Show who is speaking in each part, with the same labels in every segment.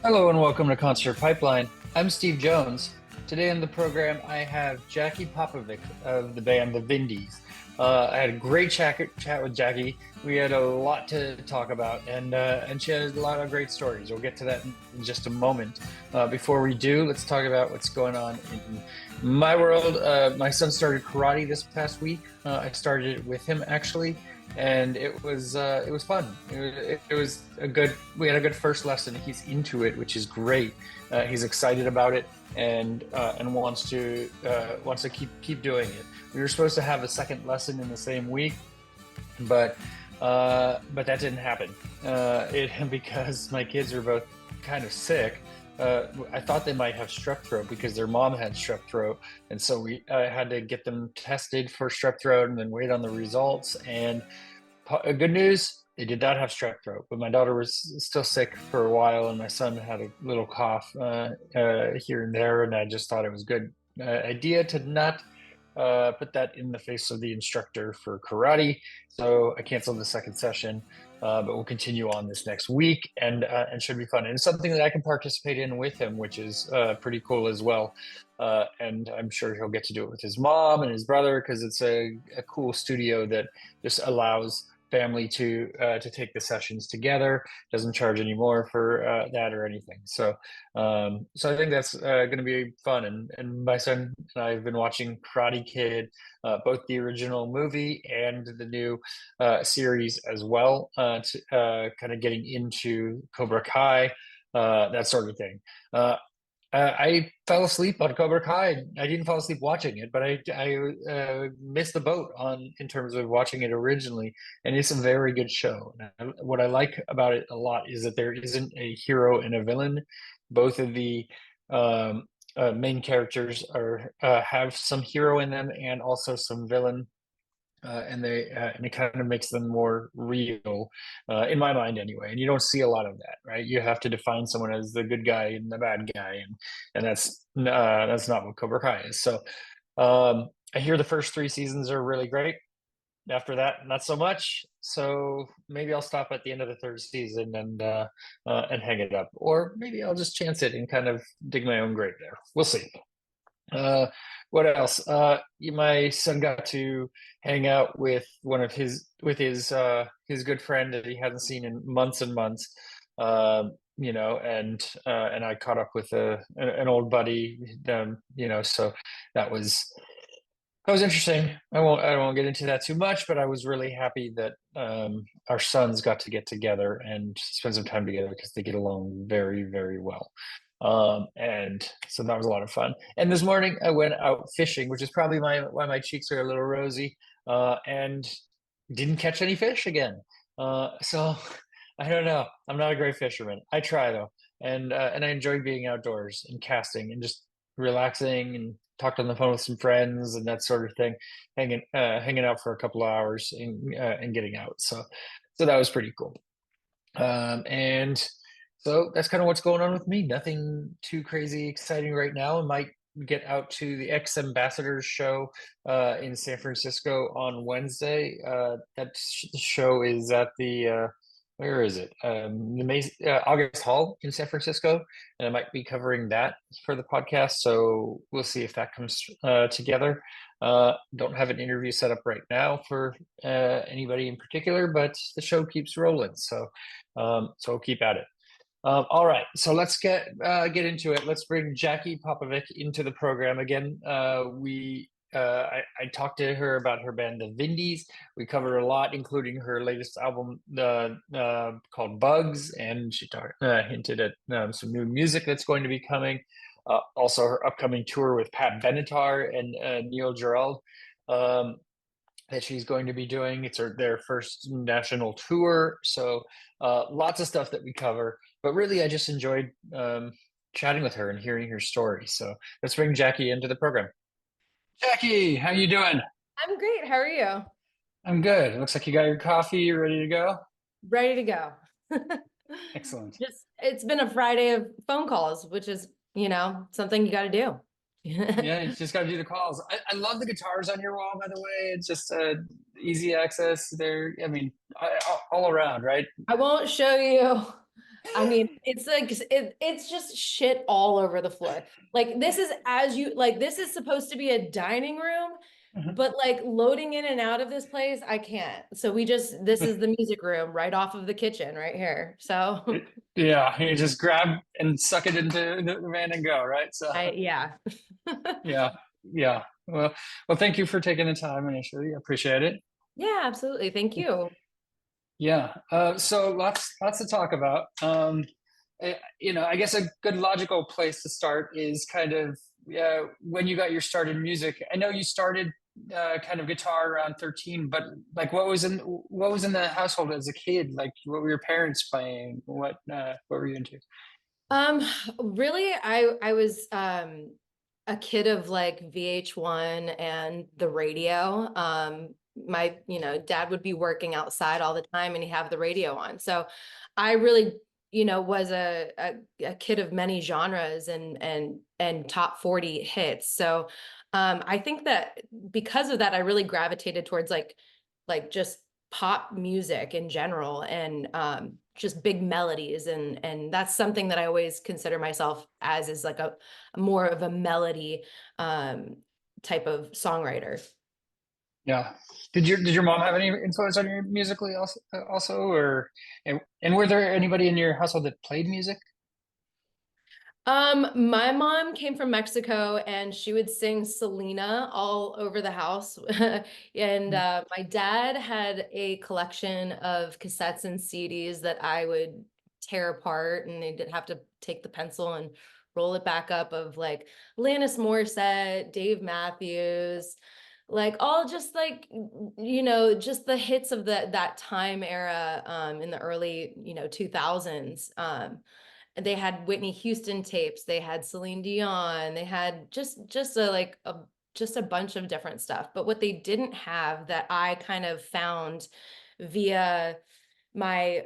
Speaker 1: Hello and welcome to Concert Pipeline. I'm Steve Jones. Today on the program, I have Jackie Popovic of the band The Vindys. I had a great chat with Jackie. We had a lot to talk about, and she had a lot of great stories. We'll get to that in just a moment. Before we do, let's talk about what's going on in my world. My son started karate this past week. I started it with him actually, and it was fun. It was a good. We had a good first lesson. He's into it, which is great. He's excited about it, and wants to keep doing it. We were supposed to have a second lesson in the same week, but that didn't happen. Because my kids are both kind of sick. I thought they might have strep throat because their mom had strep throat, and so we had to get them tested for strep throat and then wait on the results. And good news, they did not have strep throat, but my daughter was still sick for a while, and my son had a little cough here and there, and I just thought it was a good idea to not put that in the face of the instructor for karate. So I canceled the second session, but we'll continue on this next week, and should be fun. And it's something that I can participate in with him, which is pretty cool as well. And I'm sure he'll get to do it with his mom and his brother because it's a cool studio that just allows family to take the sessions together. Doesn't charge any more for that or anything. So I think that's going to be fun. And my son and I have been watching Karate Kid, both the original movie and the new series as well, to kind of getting into Cobra Kai, that sort of thing. I fell asleep on Cobra Kai. I didn't fall asleep watching it, but I missed the boat on in terms of watching it originally, and it's a very good show. What I like about it a lot is that there isn't a hero and a villain. Both of the main characters are have some hero in them and also some villain. And it kind of makes them more real, in my mind anyway. And you don't see a lot of that, right? You have to define someone as the good guy and the bad guy, and that's not what Cobra Kai is. So I hear the first three seasons are really great. After that, not so much. So maybe I'll stop at the end of the third season and hang it up, or maybe I'll just chance it and kind of dig my own grave there. We'll see. Uh, what else? My son got to hang out with one of his good friend that he hadn't seen in months and months. And I caught up with an old buddy. So that was interesting. I won't get into that too much, but I was really happy that our sons got to get together and spend some time together because they get along very, very well. And so that was a lot of fun. And this morning I went out fishing, which is probably why my cheeks are a little rosy, and didn't catch any fish again. So I don't know. I'm not a great fisherman. I try though, and I enjoy being outdoors and casting and just relaxing and talked on the phone with some friends and that sort of thing, hanging out for a couple of hours and getting out. So that was pretty cool. And so that's kind of what's going on with me. Nothing too crazy exciting right now. I might get out to the ex ambassadors show in San Francisco on Wednesday. That show is at the where is it? The August Hall in San Francisco, and I might be covering that for the podcast. So we'll see if that comes together. Don't have an interview set up right now for anybody in particular, but the show keeps rolling. So we'll keep at it. All right, so let's get into it. Let's bring Jackie Popovic into the program again. I talked to her about her band, The Vindys. We covered a lot, including her latest album called Bugs, and she hinted at some new music that's going to be coming. Also, her upcoming tour with Pat Benatar and Neil Gerald that she's going to be doing. It's their first national tour, so lots of stuff that we cover. But really, I just enjoyed chatting with her and hearing her story. So let's bring Jackie into the program. Jackie, how you doing?
Speaker 2: I'm great. How are you?
Speaker 1: I'm good. It looks like you got your coffee. You ready to go?
Speaker 2: Ready to go.
Speaker 1: Excellent.
Speaker 2: It's been a Friday of phone calls, which is, something you got to do.
Speaker 1: Yeah, you just got to do the calls. I love the guitars on your wall, by the way. It's just easy access. They're, I mean, all around, right?
Speaker 2: I won't show you I mean, it's like it's just shit all over the floor. Like this is as you like this is supposed to be a dining room, but like loading in and out of this place, I can't. So we just this is the music room right off of the kitchen right here. So
Speaker 1: Yeah, you just grab and suck it into the van and go, right? So
Speaker 2: I yeah.
Speaker 1: yeah, yeah. Well, thank you for taking the time initially. I appreciate it.
Speaker 2: Yeah, absolutely. Thank you.
Speaker 1: Yeah. So lots to talk about. I guess a good logical place to start is kind of when you got your start in music. I know you started kind of guitar around 13, but like what was in the household as a kid? Like what were your parents playing? What were you into?
Speaker 2: Um, really, I was a kid of like VH1 and the radio. My, dad would be working outside all the time and he'd have the radio on. So I really, was a kid of many genres and top 40 hits. So I think that because of that, I really gravitated towards like just pop music in general and just big melodies and that's something that I always consider myself as is like a more of a melody um type of songwriter.
Speaker 1: Yeah. Did your mom have any influence on you musically also and were there anybody in your household that played music?
Speaker 2: My mom came from Mexico and she would sing Selena all over the house. And my dad had a collection of cassettes and CDs that I would tear apart and they'd have to take the pencil and roll it back up of like Alanis Morissette, Dave Matthews, like all just like just the hits of that time era in the early 2000s. They had Whitney Houston tapes, they had Celine Dion, they had just a bunch of different stuff. But what they didn't have that I kind of found via my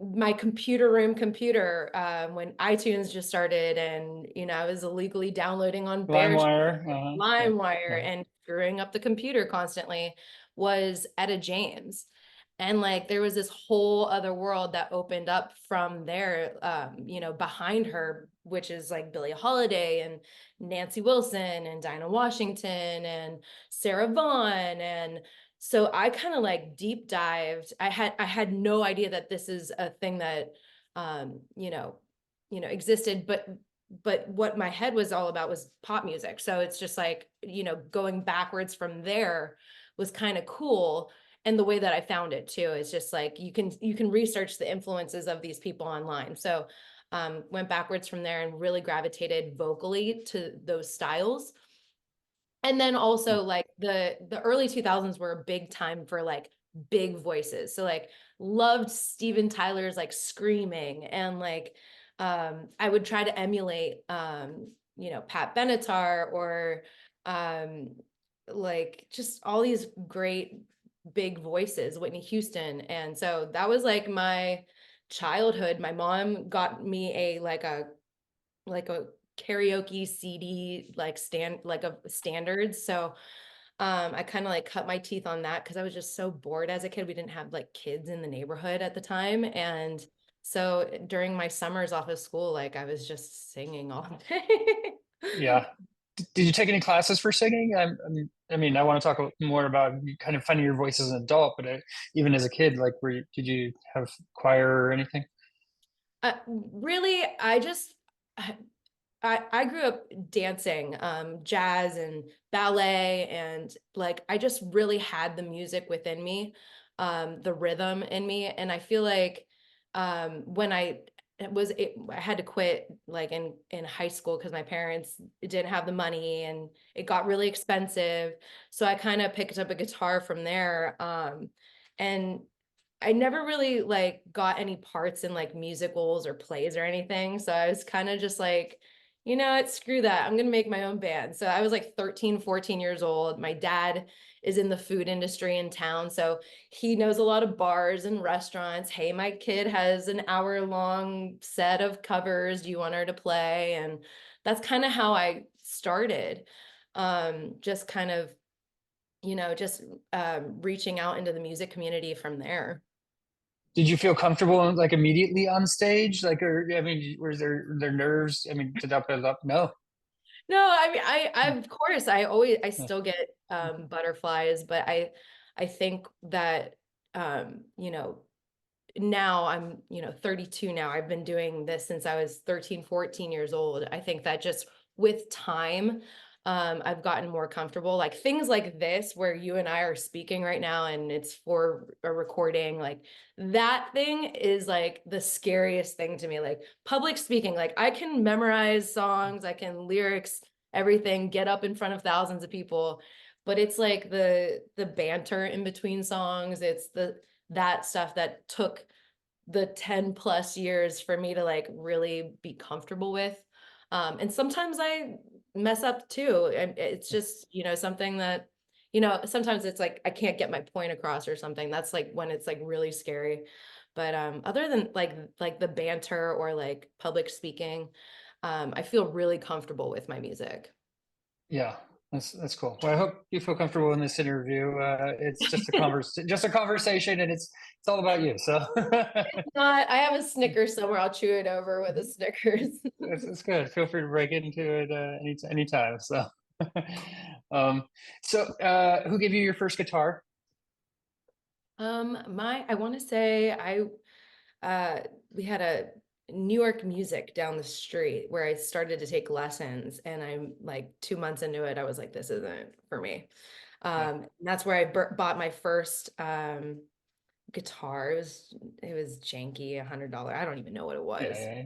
Speaker 2: my computer room computer when iTunes just started and I was illegally downloading on
Speaker 1: LimeWire.
Speaker 2: LimeWire
Speaker 1: Yeah.
Speaker 2: and screwing up the computer constantly was Etta James. And like there was this whole other world that opened up from there, behind her, which is like Billie Holiday and Nancy Wilson and Dinah Washington and Sarah Vaughan. And so I kind of like deep dived. I had no idea that this is a thing that existed, but what my head was all about was pop music. So it's just like, going backwards from there was kind of cool. And the way that I found it too is just like you can research the influences of these people online. So went backwards from there and really gravitated vocally to those styles. And then also like the early 2000s were a big time for like big voices. So like loved Steven Tyler's like screaming and like I would try to emulate Pat Benatar or um like just all these great big voices, Whitney Houston. And so that was like my childhood. My mom got me a karaoke CD like a standard. So I kind of like cut my teeth on that because I was just so bored as a kid. We didn't have like kids in the neighborhood at the time. And so during my summers off of school, like I was just singing all day.
Speaker 1: Yeah. Did you take any classes for singing? I mean, I want to talk more about you kind of finding your voice as an adult, but even as a kid, like, did you have choir or anything?
Speaker 2: Really, I grew up dancing, jazz and ballet, and like I just really had the music within me, the rhythm in me, and I feel like when I had to quit like in high school because my parents didn't have the money and it got really expensive, so I kind of picked up a guitar from there, and I never really like got any parts in like musicals or plays or anything. So I was kind of just like, what, screw that. I'm gonna make my own band. So I was like 13, 14 years old. My dad is in the food industry in town. So he knows a lot of bars and restaurants. Hey, my kid has an hour-long set of covers. Do you want her to play? And that's kind of how I started. Just kind of, just reaching out into the music community from there.
Speaker 1: Did you feel comfortable like immediately on stage? Like, or I mean, was there nerves? I mean, did that build up? No.
Speaker 2: No, I mean, I of course, I
Speaker 1: Yeah.
Speaker 2: still get butterflies, but I think that you know, now I'm, 32 now. I've been doing this since I was 13, 14 years old. I think that just with time, I've gotten more comfortable. Like things like this, where you and I are speaking right now and it's for a recording, like that thing is like the scariest thing to me. Like public speaking, like I can memorize songs, I can lyrics, everything, get up in front of thousands of people. But it's like the banter in between songs. It's that stuff that took the 10 plus years for me to like really be comfortable with. And sometimes I mess up too. And it's just, something that, sometimes it's like I can't get my point across or something. That's like when it's like really scary. But other than like the banter or like public speaking, I feel really comfortable with my music.
Speaker 1: Yeah, that's cool. Well, I hope you feel comfortable in this interview. It's just a conversation, and it's all about you. So
Speaker 2: Not, I have a Snickers somewhere. I'll chew it over with a Snickers.
Speaker 1: it's good. Feel free to break into it anytime. So, um, who gave you your first guitar?
Speaker 2: I want to say uh, we had a New York Music down the street where I started to take lessons, and I'm like 2 months into it, I was like, this isn't for me.
Speaker 1: Yeah,
Speaker 2: That's where I bought my first guitar. It was janky, $100. I don't even know what it
Speaker 1: yeah,
Speaker 2: was.
Speaker 1: yeah.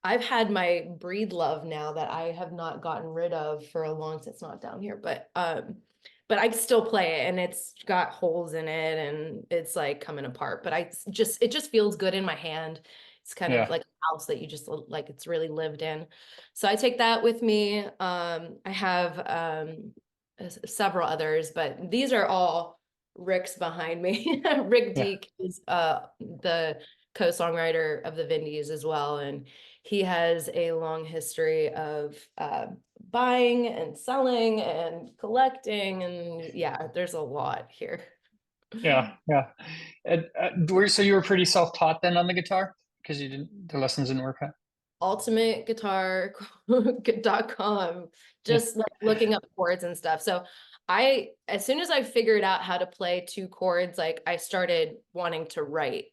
Speaker 2: I've had my breed love now that I have not gotten rid of for a long time. It's not down here, but I still play it and it's got holes in it and it's like coming apart. But it just feels good in my hand. It's kind of
Speaker 1: Yeah.
Speaker 2: like a house that you just like it's really lived in. So I take that with me. I have several others, but these are all Rick's behind me. Rick
Speaker 1: Yeah.
Speaker 2: Deek is the co-songwriter of the Vindys as well, and he has a long history of buying and selling and collecting, and yeah, there's a lot here.
Speaker 1: Yeah, yeah. And, so you were pretty self-taught then on the guitar because the lessons didn't work out.
Speaker 2: ultimateguitar.com,
Speaker 1: Yeah,
Speaker 2: just like looking up chords and stuff. So as soon as I figured out how to play two chords, like I started wanting to write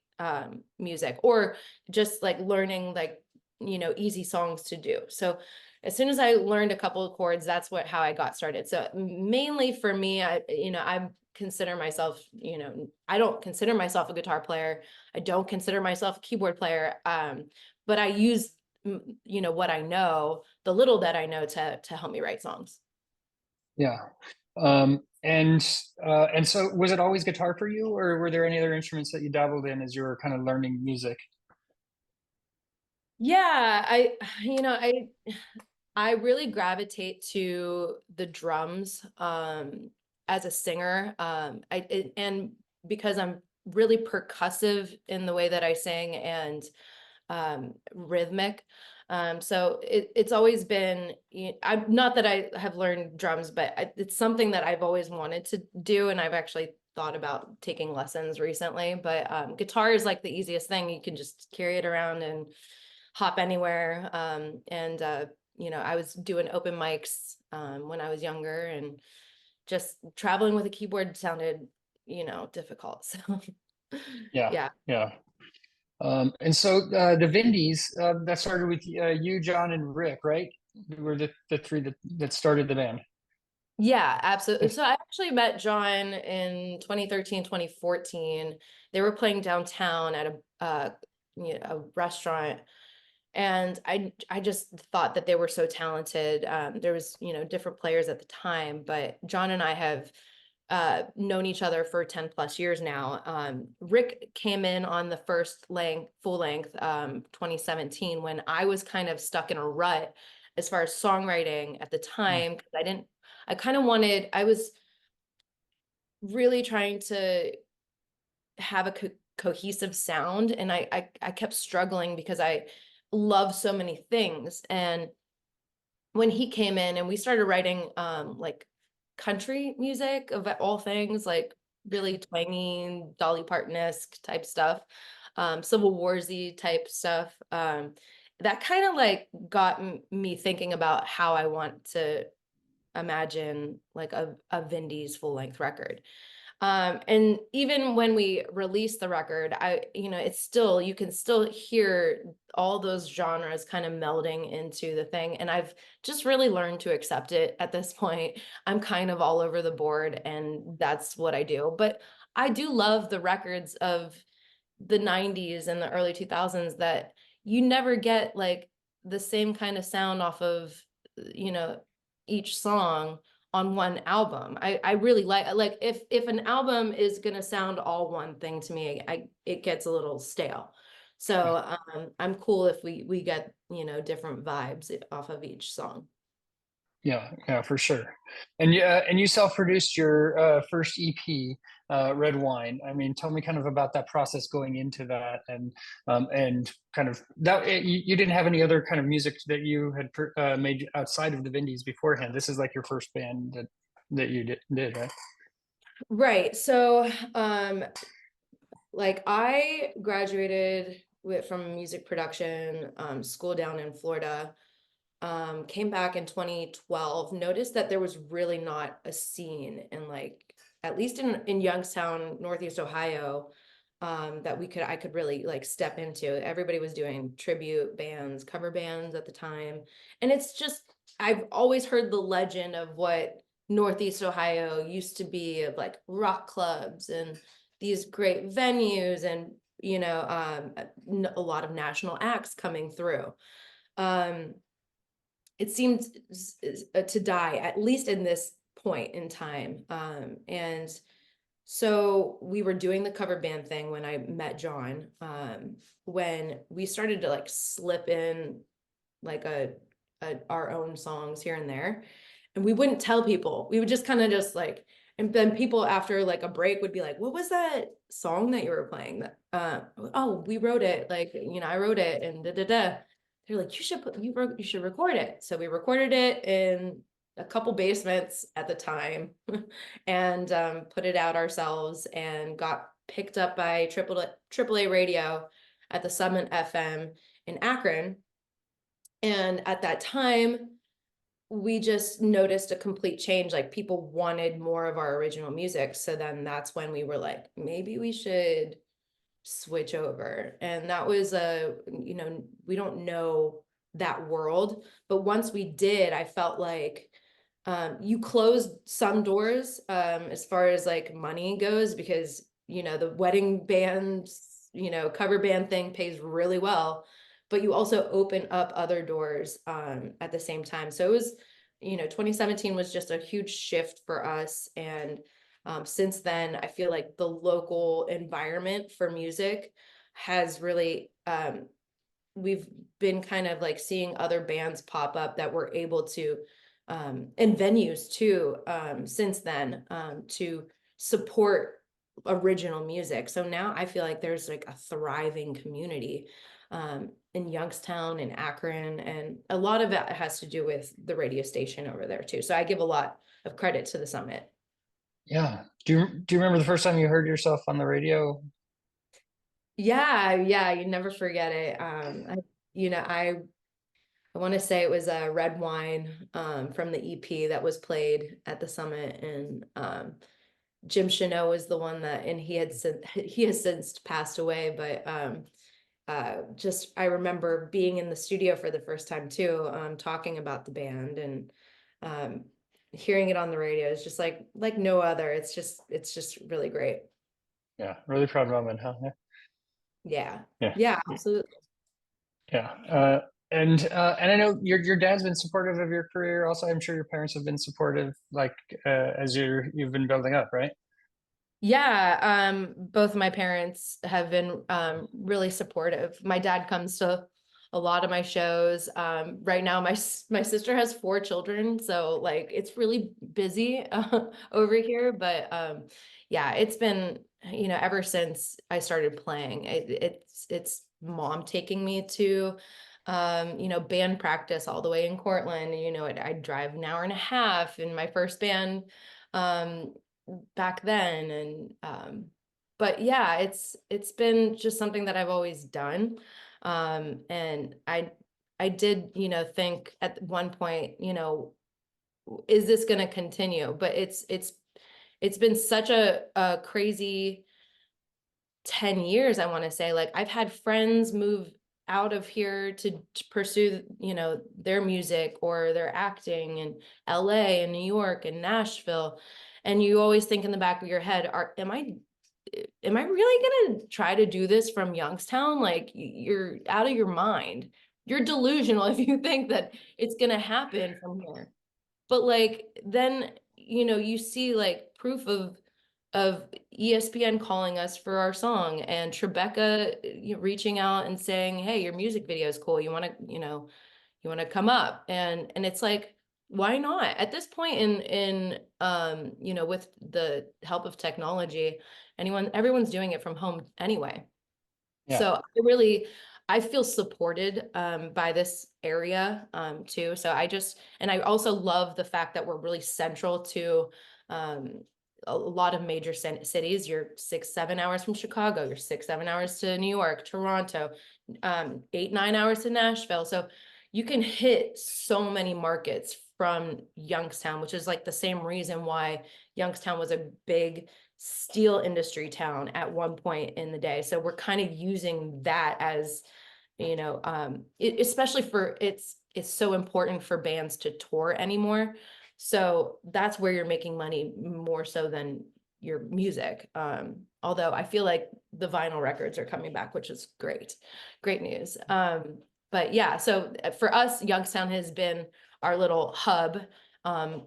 Speaker 2: music or just like learning like, easy songs to do. So as soon as I learned a couple of chords, that's how I got started. So mainly for me, I consider myself, I don't consider myself a guitar player. I don't consider myself a keyboard player. But I use what I know, the little that I know to help me write songs.
Speaker 1: yeah. And so was it always guitar for you, or were there any other instruments that you dabbled in as you were kind of learning music?
Speaker 2: Yeah, I really gravitate to the drums as a singer. And because I'm really percussive in the way that I sing and rhythmic. So it's always been, I'm not that I have learned drums, but it's something that I've always wanted to do. And I've actually thought about taking lessons recently, but guitar is like the easiest thing. You can just carry it around and hop anywhere. I was doing open mics when I was younger and just traveling with a keyboard sounded, difficult. So
Speaker 1: Yeah,
Speaker 2: yeah.
Speaker 1: yeah. And so the Vindys that started with you, John, and Rick, right? Who were the three that started the band.
Speaker 2: Yeah, absolutely. So I actually met John in 2013, 2014. They were playing downtown at a restaurant, and I just thought that they were so talented. There was, different players at the time, but John and I have known each other for 10 plus years now. Rick came in on the first full length 2017 when I was kind of stuck in a rut as far as songwriting at the
Speaker 1: Mm,
Speaker 2: time because I was really trying to have a cohesive sound and I kept struggling because I love so many things. And when he came in and we started writing like country music of all things, like really twangy Dolly Parton-esque type stuff. Civil Warsy type stuff. That kind of like got me thinking about how I want to imagine like a Vindys full length record. And even when we released the record, it's still, you can still hear all those genres kind of melding into the thing. And I've just really learned to accept it at this point. I'm kind of all over the board, and that's what I do. But I do love the records of the 90s and the early 2000s that you never get like the same kind of sound off of, you know, each song on one album. I really like if an album is gonna sound all one thing to me, it gets a little stale. So I'm cool if we get, different vibes off of each song.
Speaker 1: Yeah, yeah, for sure. And you self-produced your first EP, Red Wine. I mean, tell me kind of about that process going into that, and kind of that you didn't have any other kind of music that you had made outside of the Vindies beforehand. This is like your first band that you did, right?
Speaker 2: Right. So like I graduated from music production school down in Florida. Came back in 2012, noticed that there was really not a scene in like, at least in Youngstown, Northeast Ohio, that I could really like step into. Everybody was doing tribute bands, cover bands at the time. And it's just, I've always heard the legend of what Northeast Ohio used to be, of like rock clubs and these great venues and, a lot of national acts coming through. Um, it seemed to die, at least in this point in time. And so we were doing the cover band thing when I met John, when we started to like slip in like our own songs here and there. And we wouldn't tell people. We would just kind of just like, and then people after like a break would be like, what was that song that you were playing? That oh, we wrote it. Like, I wrote it and da da da. They're like, you should record it. So we recorded it in a couple basements at the time and put it out ourselves, and got picked up by AAA radio at the Summit FM in Akron. And at that time, we just noticed a complete change. Like people wanted more of our original music. So then that's when we were like, maybe we should switch over. And that was we don't know that world. But once we did, I felt like you closed some doors as far as like money goes, because, the wedding bands, cover band thing pays really well, but you also open up other doors at the same time. So it was, 2017 was just a huge shift for us. And since then, I feel like the local environment for music has really, we've been kind of like seeing other bands pop up that we're able to, and venues too, since then, to support original music. So now I feel like there's like a thriving community in Youngstown and Akron, and a lot of it has to do with the radio station over there too. So I give a lot of credit to the Summit.
Speaker 1: Yeah. Do you remember the first time you heard yourself on the radio?
Speaker 2: Yeah, you never forget it. I want to say it was a Red Wine from the EP that was played at the Summit, and Jim Chanot was the one that, and he has since passed away, but just I remember being in the studio for the first time too, talking about the band, and um, hearing it on the radio is just like no other. It's just really great.
Speaker 1: Yeah, really proud moment, huh?
Speaker 2: Yeah,
Speaker 1: Yeah.
Speaker 2: yeah, absolutely.
Speaker 1: Yeah. And I know your dad's been supportive of your career. Also, I'm sure your parents have been supportive, like as you've been building up, right?
Speaker 2: Yeah, both of my parents have been really supportive. My dad comes to a lot of my shows. Right now, my sister has 4 children, so like it's really busy over here. But yeah, it's been, ever since I started playing, it's mom taking me to band practice all the way in Cortland. I drive an hour and a half in my first band. Um, Back then, and but yeah, it's been just something that I've always done. And I did, think at one point, is this going to continue? But it's been such a crazy 10 years, I want to say. Like, I've had friends move out of here to pursue, their music or their acting in LA and New York and Nashville. And you always think in the back of your head, am I really gonna try to do this from Youngstown? Like, you're out of your mind. You're delusional if you think that it's gonna happen from here. But like, then, you see like proof of ESPN calling us for our song, and Tribeca, reaching out and saying, "Hey, your music video is cool. You want to come up?" And it's like, why not? At this point with the help of technology, everyone's doing it from home anyway.
Speaker 1: Yeah.
Speaker 2: So I feel supported by this area too. So and I also love the fact that we're really central to um, a lot of major cities. You're 6, 7 hours from Chicago. You're 6, 7 hours to New York, Toronto, 8, 9 hours to Nashville. So you can hit so many markets from Youngstown, which is like the same reason why Youngstown was a big steel industry town at one point in the day. So we're kind of using that as, especially for it's so important for bands to tour anymore. So that's where you're making money more so than your music. Although I feel like the vinyl records are coming back, which is great news. But yeah, so for us, Youngstown has been our little hub of,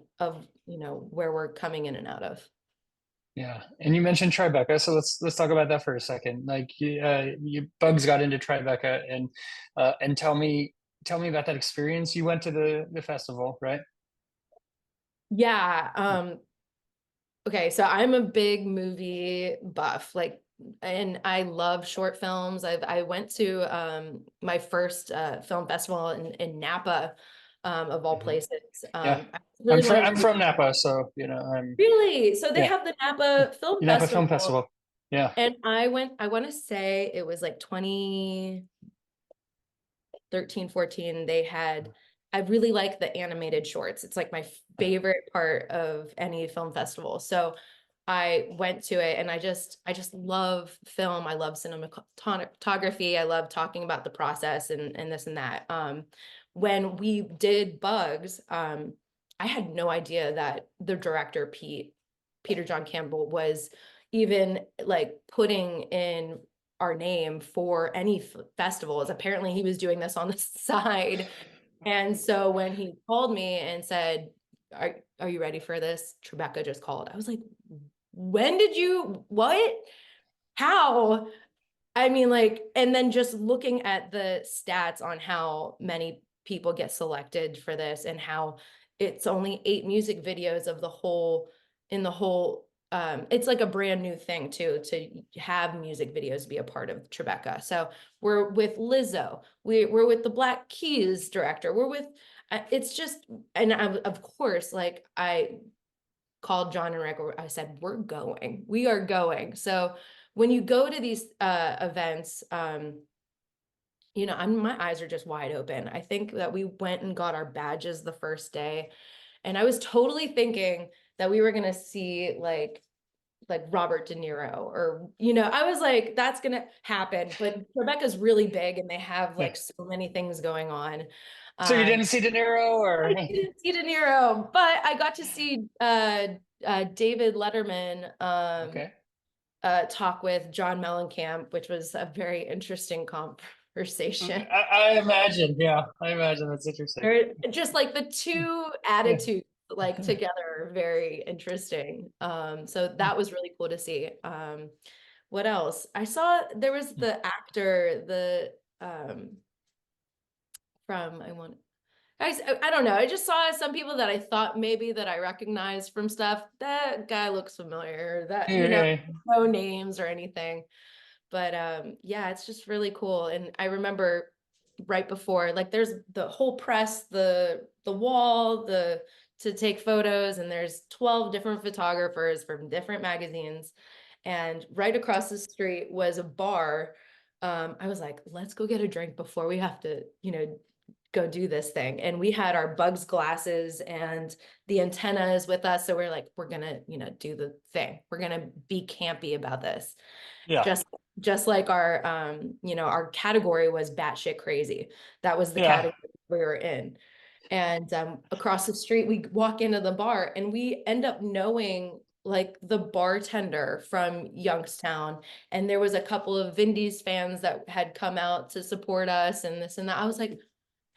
Speaker 2: where we're coming in and out of.
Speaker 1: Yeah, and you mentioned Tribeca, so let's talk about that for a second. Like, you Bugs got into Tribeca, and tell me about that experience. You went to the festival, right?
Speaker 2: Yeah. Okay, so I'm a big movie buff, like, and I love short films. I went to my first film festival in Napa, of all
Speaker 1: Mhm.
Speaker 2: places.
Speaker 1: Yeah,
Speaker 2: I really wanted
Speaker 1: I'm
Speaker 2: to.
Speaker 1: from Napa, so I'm
Speaker 2: Really? So they
Speaker 1: yeah,
Speaker 2: have the Napa Film
Speaker 1: Napa Film
Speaker 2: Festival,
Speaker 1: Festival. Yeah.
Speaker 2: and I want to say it was like 2013, 14. I really like the animated shorts. It's like my favorite part of any film festival. So I went to it, and I just love film. I love cinematography. I love talking about the process and this and that. When we did Bugs, I had no idea that the director, Peter John Campbell, was even like putting in our name for any festivals. Apparently he was doing this on the side. And so when he called me and said, are you ready for this? Tribeca just called. I was like, when did you, what? How? I mean, like, and then just looking at the stats on how many people get selected for this, and how it's only 8 music videos of the whole, in the whole, it's like a brand new thing too, to have music videos be a part of Tribeca. So we're with Lizzo, we're with the Black Keys director, we're with, it's just, and of course, like, I called John and Rick. I said, we are going. So when you go to these events, my eyes are just wide open. I think that we went and got our badges the first day, and I was totally thinking that we were going to see like Robert De Niro, or, I was like, that's going to happen. But Rebecca's really big, and they have
Speaker 1: Yeah.
Speaker 2: like so many things going on.
Speaker 1: So you
Speaker 2: Um,
Speaker 1: didn't see De Niro, or
Speaker 2: I didn't see De Niro, but I got to see David Letterman
Speaker 1: okay?
Speaker 2: talk with John Mellencamp, which was a very interesting conversation.
Speaker 1: I imagine. Yeah, I imagine that's interesting.
Speaker 2: Just like the two
Speaker 1: Yeah.
Speaker 2: attitudes like together are very interesting. So that was really cool to see. What else? I saw there was the actor, the from I want I don't know. I just saw some people that I thought maybe that I recognized from stuff. That guy looks familiar. That,
Speaker 1: Yeah.
Speaker 2: no names or anything. But yeah, it's just really cool. And I remember right before, like, there's the whole press, the wall, to take photos, and there's 12 different photographers from different magazines. and right across the street was a bar. I was like, let's go get a drink before we have to, go do this thing. And we had our Bugs glasses and the antennas with us. So we're like, we're gonna, do the thing. We're gonna be campy about this.
Speaker 1: Yeah.
Speaker 2: Just like our category was batshit crazy. That was the
Speaker 1: Yeah.
Speaker 2: category we were in. And across the street, we walk into the bar and we end up knowing like the bartender from Youngstown. And there was a couple of Vindys fans that had come out to support us and this and that. I was like,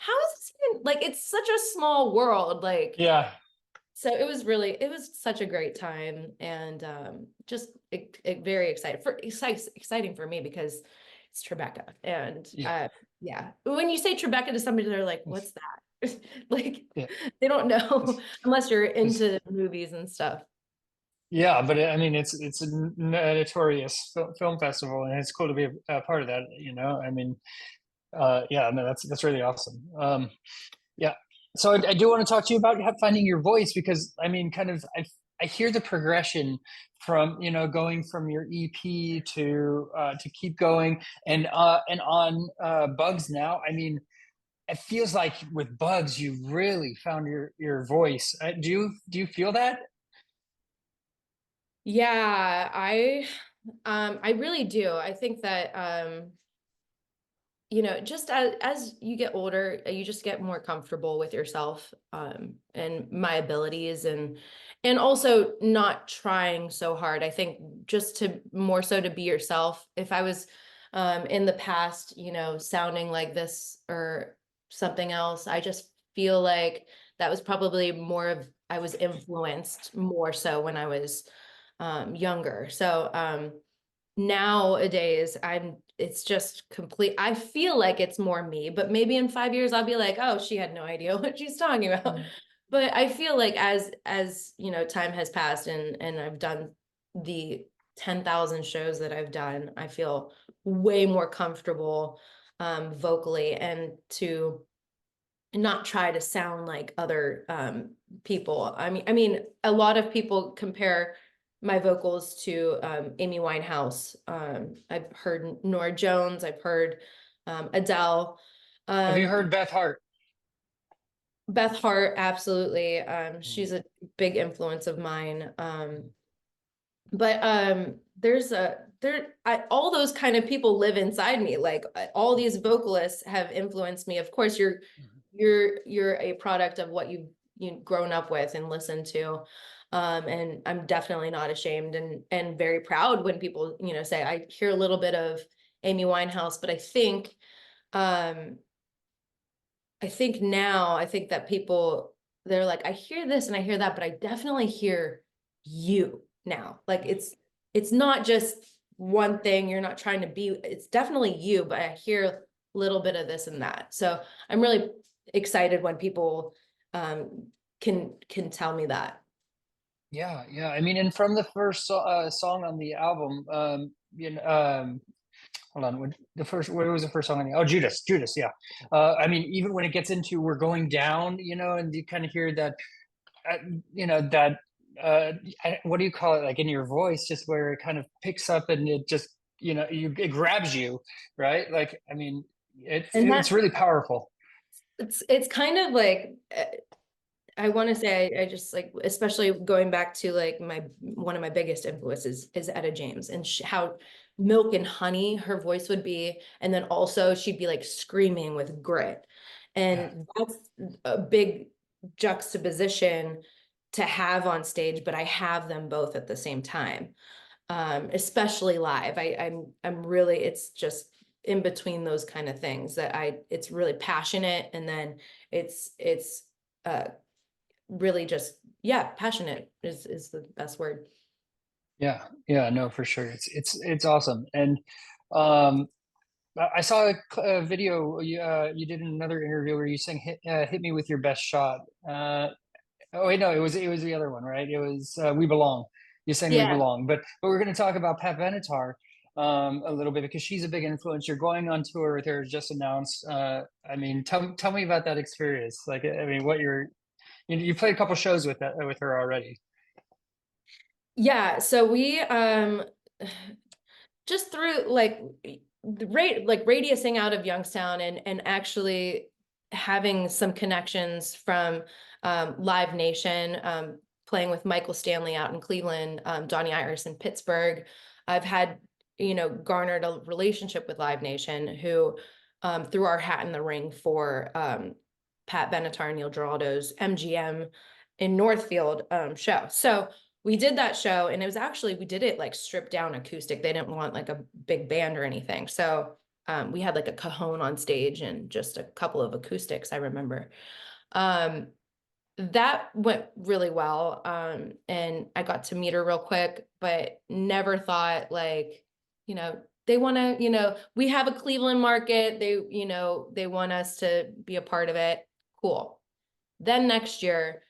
Speaker 2: how is this even like, it's such a small world. Like,
Speaker 1: Yeah.
Speaker 2: so it was such a great time, and just very exciting for me because it's Tribeca. And
Speaker 1: Yeah.
Speaker 2: yeah, when you say Tribeca to somebody, they're like, what's that? Like,
Speaker 1: Yeah.
Speaker 2: they don't know unless you're
Speaker 1: It's,
Speaker 2: into movies and stuff.
Speaker 1: yeah, but I mean, it's a notorious film festival, and it's cool to be a part of that. I mean, yeah, no, that's really awesome. Yeah. So I do want to talk to you about finding your voice because I mean, kind of, I hear the progression from going from your EP to keep going and on Bugs now. I mean, it feels like with Bugs you really found your voice. Do you feel that?
Speaker 2: Yeah, I really do. I think that just as you get older, you just get more comfortable with yourself, and my abilities, and also not trying so hard. I think just to more so to be yourself. If I was in the past, sounding like this or something else, I just feel like that was probably more of I was influenced more so when I was younger. So nowadays it's just complete. I feel like it's more me, but maybe in 5 years I'll be like, oh, she had no idea what she's talking about. But I feel like as time has passed and I've done the 10,000 shows that I've done, I feel way more comfortable vocally, and to not try to sound like other people. I mean, a lot of people compare my vocals to Amy Winehouse. I've heard Nora Jones. I've heard Adele.
Speaker 1: Have you
Speaker 2: Um,
Speaker 1: heard Beth Hart?
Speaker 2: Beth Hart, absolutely.
Speaker 1: Mhm.
Speaker 2: She's a big influence of mine. But there's all those kind of people live inside me. Like all these vocalists have influenced me. Of course, you're a product of what you've grown up with and listened to. And I'm definitely not ashamed and very proud when people, say I hear a little bit of Amy Winehouse, but um I think that people, they're like, I hear this and I hear that, but I definitely hear you now. Like it's not just one thing. You're not trying to be, it's definitely you, but I hear a little bit of this and that. So I'm really excited when people can tell me that.
Speaker 1: Yeah, yeah. I mean, and from the first song on the album, hold on, what was the first song on the? Oh, Judas. Yeah. I mean, even when it gets into "We're Going Down," and you kind of hear that, uh, that what do you call it? Like in your voice, just where it kind of picks up and it just, it grabs you, right? Like, I mean,
Speaker 2: And
Speaker 1: it's really powerful.
Speaker 2: it's kind of like, I want to say I just like, especially going back to like one of my biggest influences is Etta James, and how milk and honey her voice would be, and then also she'd be like screaming with grit,
Speaker 1: Yeah.
Speaker 2: and that's a big juxtaposition to have on stage. But I have them both at the same time, especially live. I'm really, it's just in between those kind of things that it's really passionate, and then it's uh really just, yeah, passionate is the best word.
Speaker 1: Yeah, yeah, no, for sure. It's awesome. And um I saw a video you did in another interview where you sang "Hit Me with Your Best Shot." Oh wait, no, it was the other one, right? It was "We Belong." You sang "We
Speaker 2: Yeah.
Speaker 1: Belong," but we're going to talk about Pat Benatar a little bit because she's a big influence. You're going on tour with her, just announced. I mean, tell me about that experience. Like, I mean, you played a couple shows with her already.
Speaker 2: Yeah, so we just through like like radiusing out of Youngstown and actually having some connections from Live Nation, playing with Michael Stanley out in Cleveland, Donnie Iris in Pittsburgh. I've had, garnered a relationship with Live Nation who threw our hat in the ring for Pat Benatar and Neil Giraldo's MGM in Northfield show. So we did that show, and it was actually, we did it like stripped down acoustic. They didn't want like a big band or anything. So we had like a cajon on stage and just a couple of acoustics, I remember. Um, that went really well. And I got to meet her real quick, but never thought like, they want to, we have a Cleveland market. They want us to be a part of it. Cool. Then next year,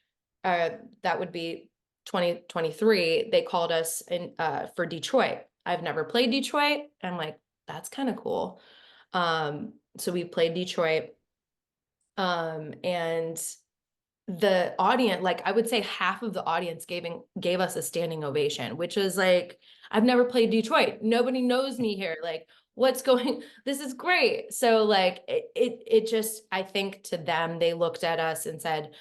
Speaker 2: that would be 2023, they called us in for Detroit. I've never played Detroit. I'm like, that's kind of cool. So we played Detroit. And the audience, like I would say half of the audience gave us a standing ovation, which is like, I've never played Detroit. Nobody knows me here. Like, what's going, this is great. So like it just, I think to them, they looked at us and said,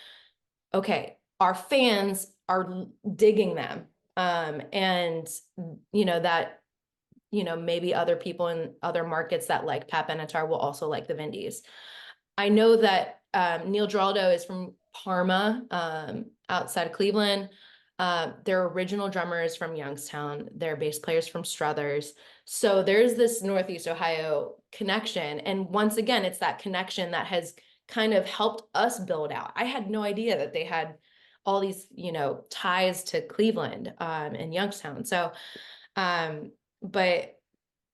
Speaker 2: okay, our fans are digging them. And that, maybe other people in other markets that like Pat Benatar will also like the Vindys. I know that Neil Giraldo is from Parma, outside of Cleveland. Their original drummer is from Youngstown. Their bass players from Struthers. So there's this Northeast Ohio connection. And once again, it's that connection that has kind of helped us build out. I had no idea that they had all these, ties to Cleveland and Youngstown. So, but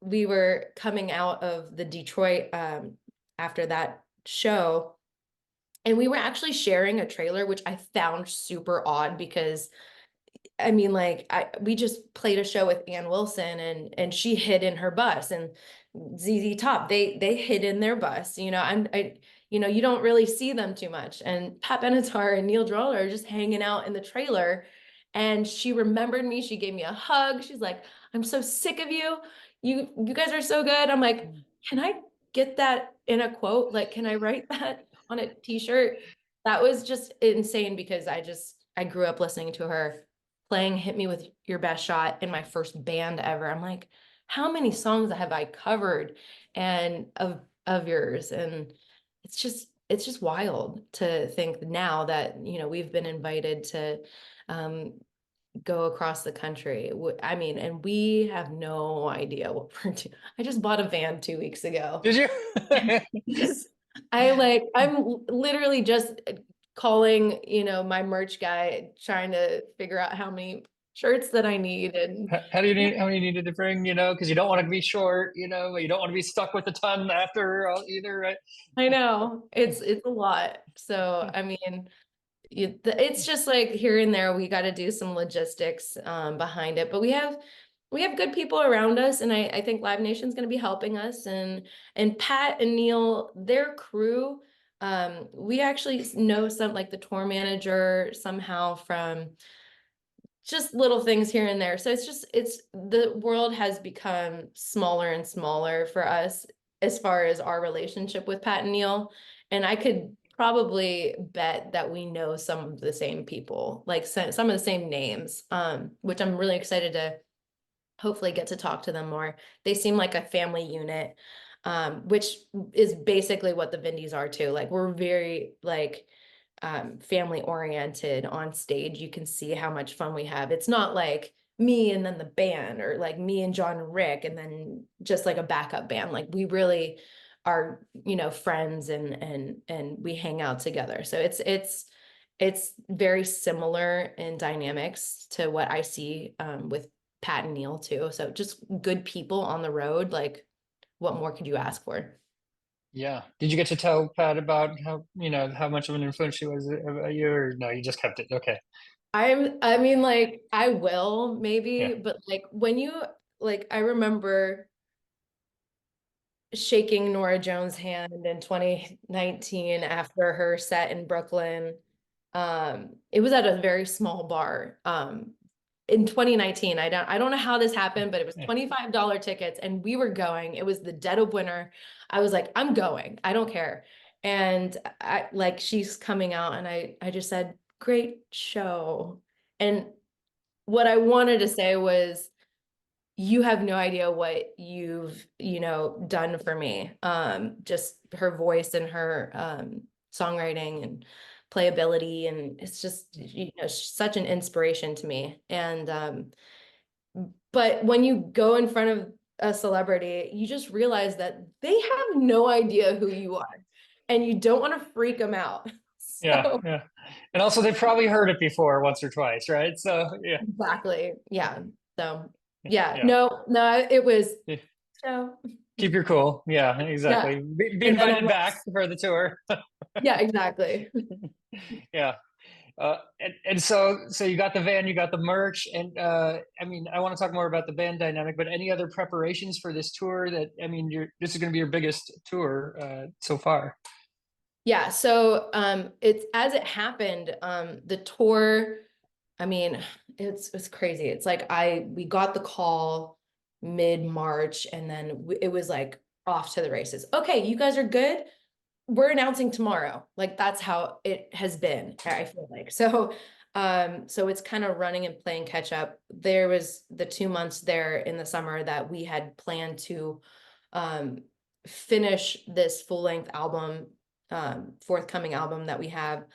Speaker 2: we were coming out of the Detroit after that show, and we were actually sharing a trailer, which I found super odd because I mean, like we just played a show with Ann Wilson and she hid in her bus, and ZZ Top, they hid in their bus. You don't really see them too much. And Pat Benatar and Neil Droller are just hanging out in the trailer. And she remembered me. She gave me a hug. She's like, I'm so sick of you. You guys are so good. I'm like, can I get that in a quote? Like, can I write that on a t-shirt? That was just insane because I grew up listening to her playing Hit Me With Your Best Shot in my first band ever. I'm like, how many songs have I covered and of yours? And it's just wild to think now that, we've been invited to go across the country. I mean, and we have no idea what we're doing. I just bought a van 2 weeks ago.
Speaker 1: Did you?
Speaker 2: I'm literally just calling, my merch guy, trying to figure out how many shirts that I need. And
Speaker 1: How many needed to bring, because you don't want to be short, but you don't want to be stuck with a ton after either, right?
Speaker 2: I know it's a lot. So, I mean, it's just like here and there, we got to do some logistics behind it, but we have good people around us, and I think Live Nation's going to be helping us, and Pat and Neil, their crew, we actually know some, like the tour manager somehow from just little things here and there. So it's the world has become smaller and smaller for us as far as our relationship with Pat and Neil. And I could probably bet that we know some of the same people, like some of the same names, which I'm really excited to hopefully get to talk to them more. They seem like a family unit, which is basically what the Vindys are too. Like we're very like family oriented on stage. You can see how much fun we have. It's not like me and then the band, or like me and John and Rick and then just like a backup band. Like we really are, friends, and we hang out together. So it's very similar in dynamics to what I see with Pat and Neil too. So just good people on the road. Like, what more could you ask for?
Speaker 1: Yeah. Did you get to tell Pat about how much of an influence she was about you, or no, you just kept it? Okay.
Speaker 2: I mean, like, I will
Speaker 1: Yeah.
Speaker 2: maybe, but like like, I remember shaking Nora Jones' hand in 2019 after her set in Brooklyn. It was at a very small bar. in 2019. I don't know how this happened, but it was $25 tickets and we were going. It was the dead of winter. I was like, I'm going. I don't care. And I like she's coming out and I just said, great show. And what I wanted to say was, you have no idea what you've, done for me. Just her voice and her songwriting and playability. And it's just, such an inspiration to me. And but when you go in front of a celebrity, you just realize that they have no idea who you are and you don't want to freak them out.
Speaker 1: Yeah,
Speaker 2: So
Speaker 1: yeah. And also they probably heard it before once or twice, right? So yeah,
Speaker 2: exactly. Yeah. So yeah,
Speaker 1: yeah.
Speaker 2: no, it was
Speaker 1: Yeah.
Speaker 2: so
Speaker 1: Keep your cool. Yeah,
Speaker 2: yeah.
Speaker 1: exactly. Be
Speaker 2: And then I'm
Speaker 1: invited
Speaker 2: like,
Speaker 1: back for the tour.
Speaker 2: yeah, exactly.
Speaker 1: Yeah. And so you got the van, you got the merch, and I mean, I want to talk more about the band dynamic, but any other preparations for this tour that, I mean, this is going to be your biggest tour so far.
Speaker 2: Yeah, so it's as it happened, the tour, I mean, it's crazy. It's like we got the call mid-March and then it was like off to the races. Okay, you guys are good. We're announcing tomorrow. Like that's how it has been, I feel like. So it's kind of running and playing catch up. There was the 2 months there in the summer that we had planned to um finish this full-length album, forthcoming album that we have,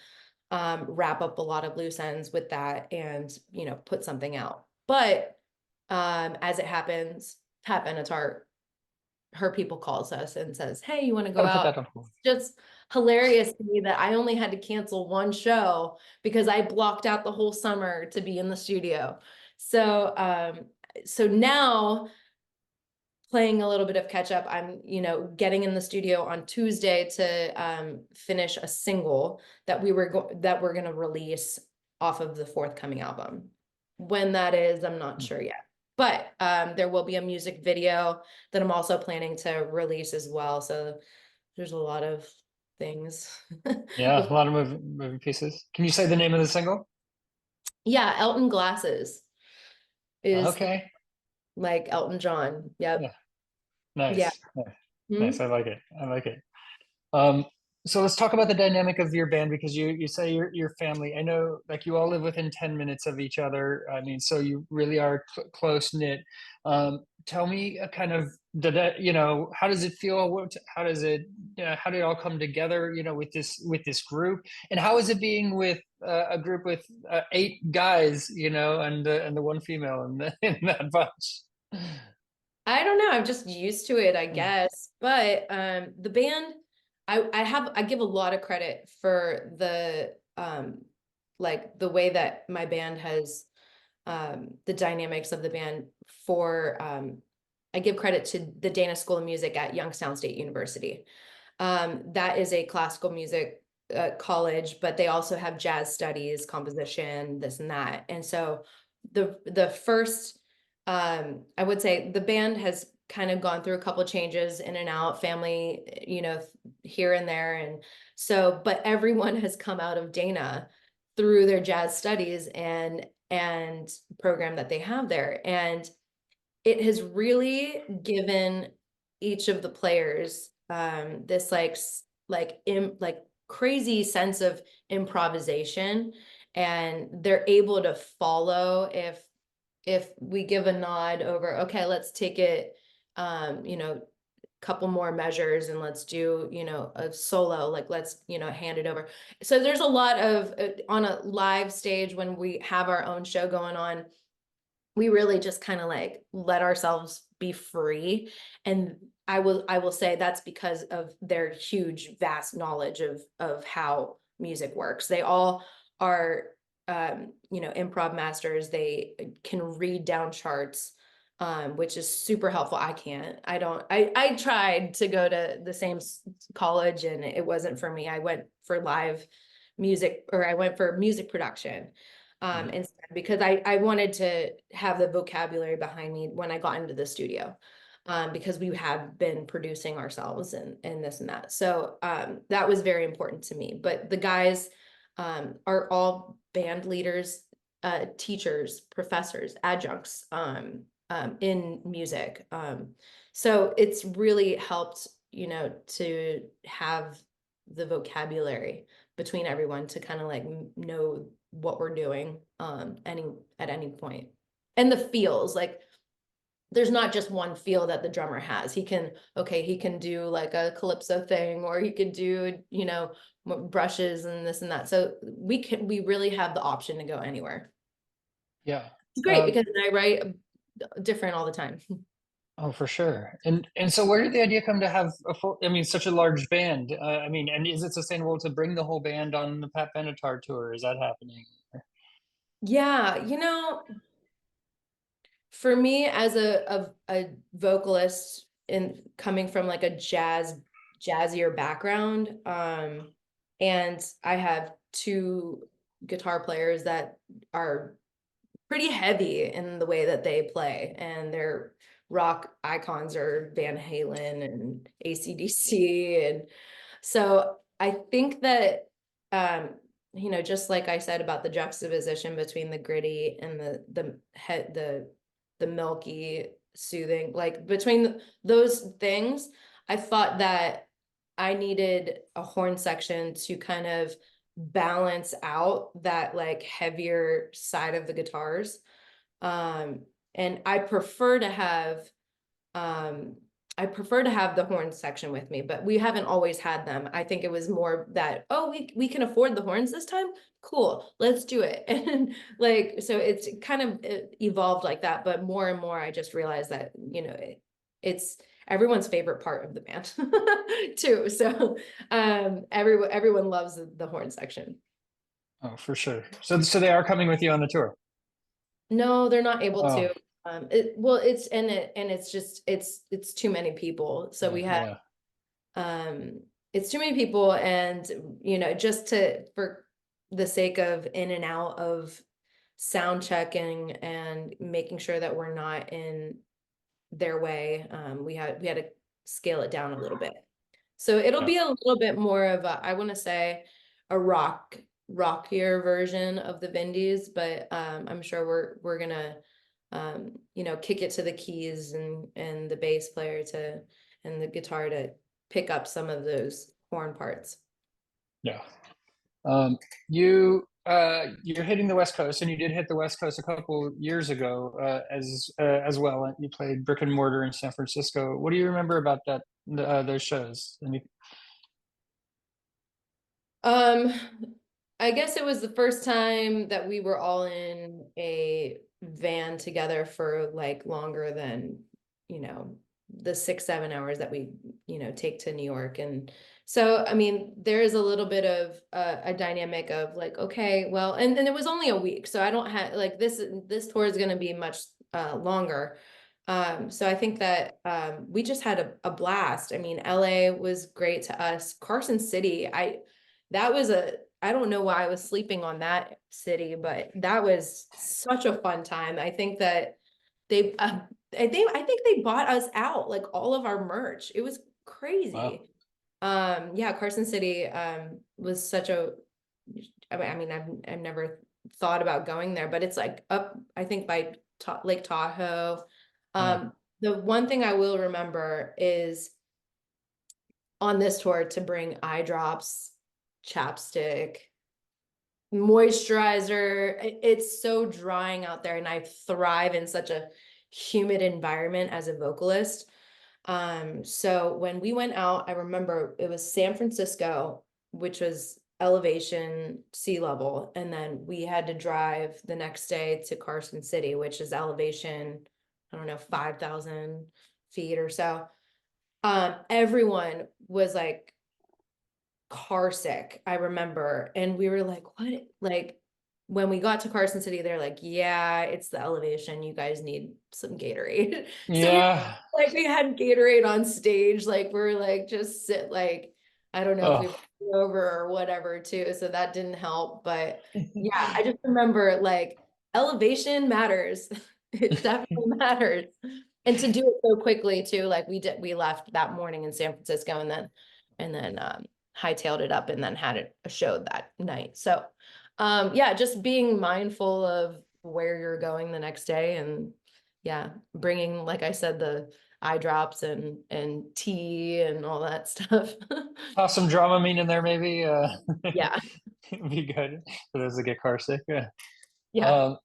Speaker 2: wrap up a lot of loose ends with that and, put something out. But as it happens, Pat Benatar, her people calls us and says, hey, you want to go
Speaker 1: Gotta put
Speaker 2: out?
Speaker 1: that on hold.
Speaker 2: Just hilarious to me that I only had to cancel one show because I blocked out the whole summer to be in the studio. So now playing a little bit of catch up, I'm, getting in the studio on Tuesday to finish a single that we're going to release off of the forthcoming album. When that is, I'm not sure yet. But there will be a music video that I'm also planning to release as well. So there's a lot of things.
Speaker 1: Yeah, a lot of moving pieces. Can you say the name of the single?
Speaker 2: Yeah, Elton Glasses is
Speaker 1: Okay.
Speaker 2: like Elton John. Yep.
Speaker 1: Yeah.
Speaker 2: Yeah.
Speaker 1: Nice. Nice. Nice.
Speaker 2: Mhm.
Speaker 1: I like it. I like it. Um, so let's talk about the dynamic of your band because you say your family. I know like you all live within 10 minutes of each other. I mean, so you really are close knit. Tell me a kind of did that, how does it feel? How does it, how did it all come together, with this group? And how is it being with a group with 8 guys, and the one female in that bunch?
Speaker 2: I don't know. I'm just used to it, I guess. But the band, I give a lot of credit for the like the way that my band has the dynamics of the band for I give credit to the Dana School of Music at Youngstown State University. That is a classical music college, but they also have jazz studies, composition, this and that. And so the first I would say the band has kind of gone through a couple changes in and out, family, here and there. And so, but everyone has come out of Dana through their jazz studies and program that they have there. And it has really given each of the players this like crazy sense of improvisation, and they're able to follow if we give a nod over, okay, let's take it, couple more measures and let's do, a solo, like let's, hand it over. So there's a lot of on a live stage when we have our own show going on, we really just kind of like let ourselves be free. And I will say that's because of their huge, vast knowledge of how music works. They all are, improv masters. They can read down charts, which is super helpful. I can't. I tried to go to the same college and it wasn't for me. I went for live music, or I went for music production instead, because I wanted to have the vocabulary behind me when I got into the studio, because we had been producing ourselves and this and that. So that was very important to me. But the guys are all band leaders. teachers, professors, adjuncts in music. So it's really helped, you know, to have the vocabulary between everyone to kind of like know what we're doing at any point. And the feels, like there's not just one feel that the drummer has. He can do like a calypso thing, or he could do, you know, brushes and this and that. So we really have the option to go anywhere.
Speaker 1: Yeah.
Speaker 2: It's great because I write different all the time.
Speaker 1: Oh, for sure. And so where did the idea come to have a full, I mean, such a large band? I mean, and is it sustainable to bring the whole band on the Pat Benatar tour? Is that happening?
Speaker 2: Yeah, you know, for me as a vocalist in coming from like a jazzier background, and I have two guitar players that are pretty heavy in the way that they play, and their rock icons are Van Halen and AC/DC. And so I think that, you know, just like I said about the juxtaposition between the gritty and the milky soothing, like between those things, I thought that I needed a horn section to kind of balance out that like heavier side of the guitars. And um I prefer to have the horn section with me, but we haven't always had them. I think it was more that, oh, we can afford the horns this time. Cool, let's do it. And like, so it's kind of evolved like that, but more and more I just realized that, you know, it's everyone's favorite part of the band too. So everyone loves the horn section.
Speaker 1: Oh, for sure. So they are coming with you on the tour.
Speaker 2: No, they're not able
Speaker 1: Oh,
Speaker 2: to. Well, it's just it's too many people. So
Speaker 1: yeah,
Speaker 2: we have
Speaker 1: yeah,
Speaker 2: it's too many people, and you know, just to for the sake of in and out of sound checking and making sure that we're not in their way, we had to scale it down a little bit. So it'll
Speaker 1: yeah,
Speaker 2: be a little bit more of a, I want to say, a rockier version of the Vindys, but I'm sure we're gonna you know, kick it to the keys and the bass player to and the guitar to pick up some of those horn parts.
Speaker 1: yeah. You're hitting the West Coast, and you did hit the West Coast a couple years ago as well. You played Brick and Mortar in San Francisco. What do you remember about those shows?
Speaker 2: Um, I guess it was the first time that we were all in a van together for like longer than, you know, the 6, 7 hours that we, you know, take to New York. And so, I mean, there is a little bit of a dynamic of like, okay, well, and it was only a week. So I don't have like this tour is going to be much longer. So I think that we just had a blast. I mean, LA was great to us. Carson City, that was I don't know why I was sleeping on that city, but that was such a fun time. I think that they, I think they bought us out, like all of our merch. It was
Speaker 1: Wow.
Speaker 2: crazy. Yeah, Carson City, was such a, I mean, I've never thought about going there, but it's like up, I think by Lake Tahoe.
Speaker 1: Yeah.
Speaker 2: The one thing I will remember is on this tour to bring eye drops, chapstick, moisturizer. It's so drying out there, and I thrive in such a humid environment as a vocalist. So when we went out, I remember it was San Francisco, which was elevation sea level, and then we had to drive the next day to Carson City, which is elevation, I don't know, 5,000 feet or so. Everyone was like car sick, I remember. And we were like, what? Like, when we got to Carson City, they're like, yeah, it's the elevation. You guys need some Gatorade. So we
Speaker 1: Yeah.
Speaker 2: like we had Gatorade on stage. Like we're like just sit like I don't know if we
Speaker 1: Oh.
Speaker 2: were over or whatever too. So that didn't help. But yeah, I just remember like elevation matters. It definitely matters. And to do it so quickly too, like we left that morning in San Francisco and then hightailed it up and then had a show that night. So Yeah, just being mindful of where you're going the next day, and yeah, bringing, like I said, the eye drops and tea and all that stuff.
Speaker 1: Toss some Dramamine in there, maybe.
Speaker 2: Yeah,
Speaker 1: Be good for those that get car sick. Yeah.
Speaker 2: yeah.
Speaker 1: Um,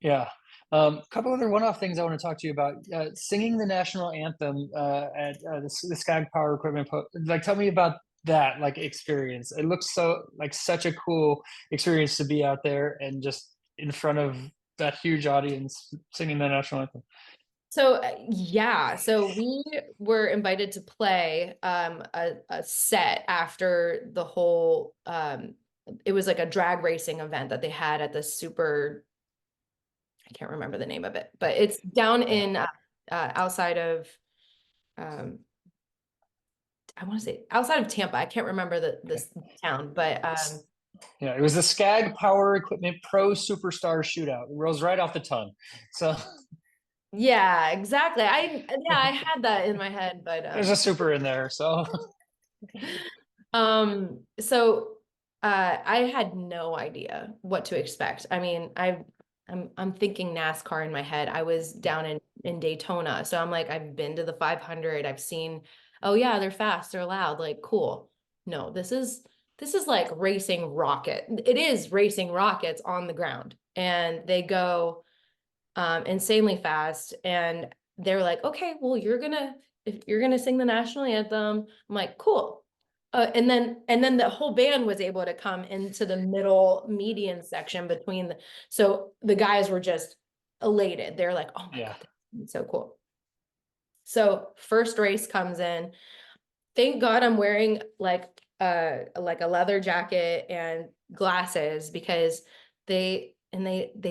Speaker 1: yeah. A couple other one-off things I want to talk to you about. Singing the national anthem at the Skag Power Equipment. Like, tell me about that like experience. It looks so like such a cool experience to be out there and just in front of that huge audience singing the national anthem.
Speaker 2: So yeah, so we were invited to play a set after the whole it was like a drag racing event that they had at the super, I can't remember the name of it, but it's down
Speaker 1: Yeah.
Speaker 2: in outside of um I want to say outside of Tampa. I can't remember
Speaker 1: Okay.
Speaker 2: this town, but
Speaker 1: Yeah, it was the Skag Power Equipment Pro Superstar Shootout. It rolls right off the tongue. So
Speaker 2: yeah, exactly. I had that in my head, but
Speaker 1: there's a super in there. So
Speaker 2: so I had no idea what to expect. I mean, I'm thinking NASCAR in my head. I was down in Daytona, so I'm like, I've been to the 500. I've seen, oh yeah, they're fast, they're loud, like cool. No, this is like racing rocket. It is racing rockets on the ground, and they go insanely fast. And they're like, okay, well, if you're gonna sing the national anthem. I'm like, cool. And then the whole band was able to come into the middle median section between so the guys were just elated. They're like, oh my
Speaker 1: yeah,
Speaker 2: God, that's so cool. So first race comes in. Thank God I'm wearing like a leather jacket and glasses, because they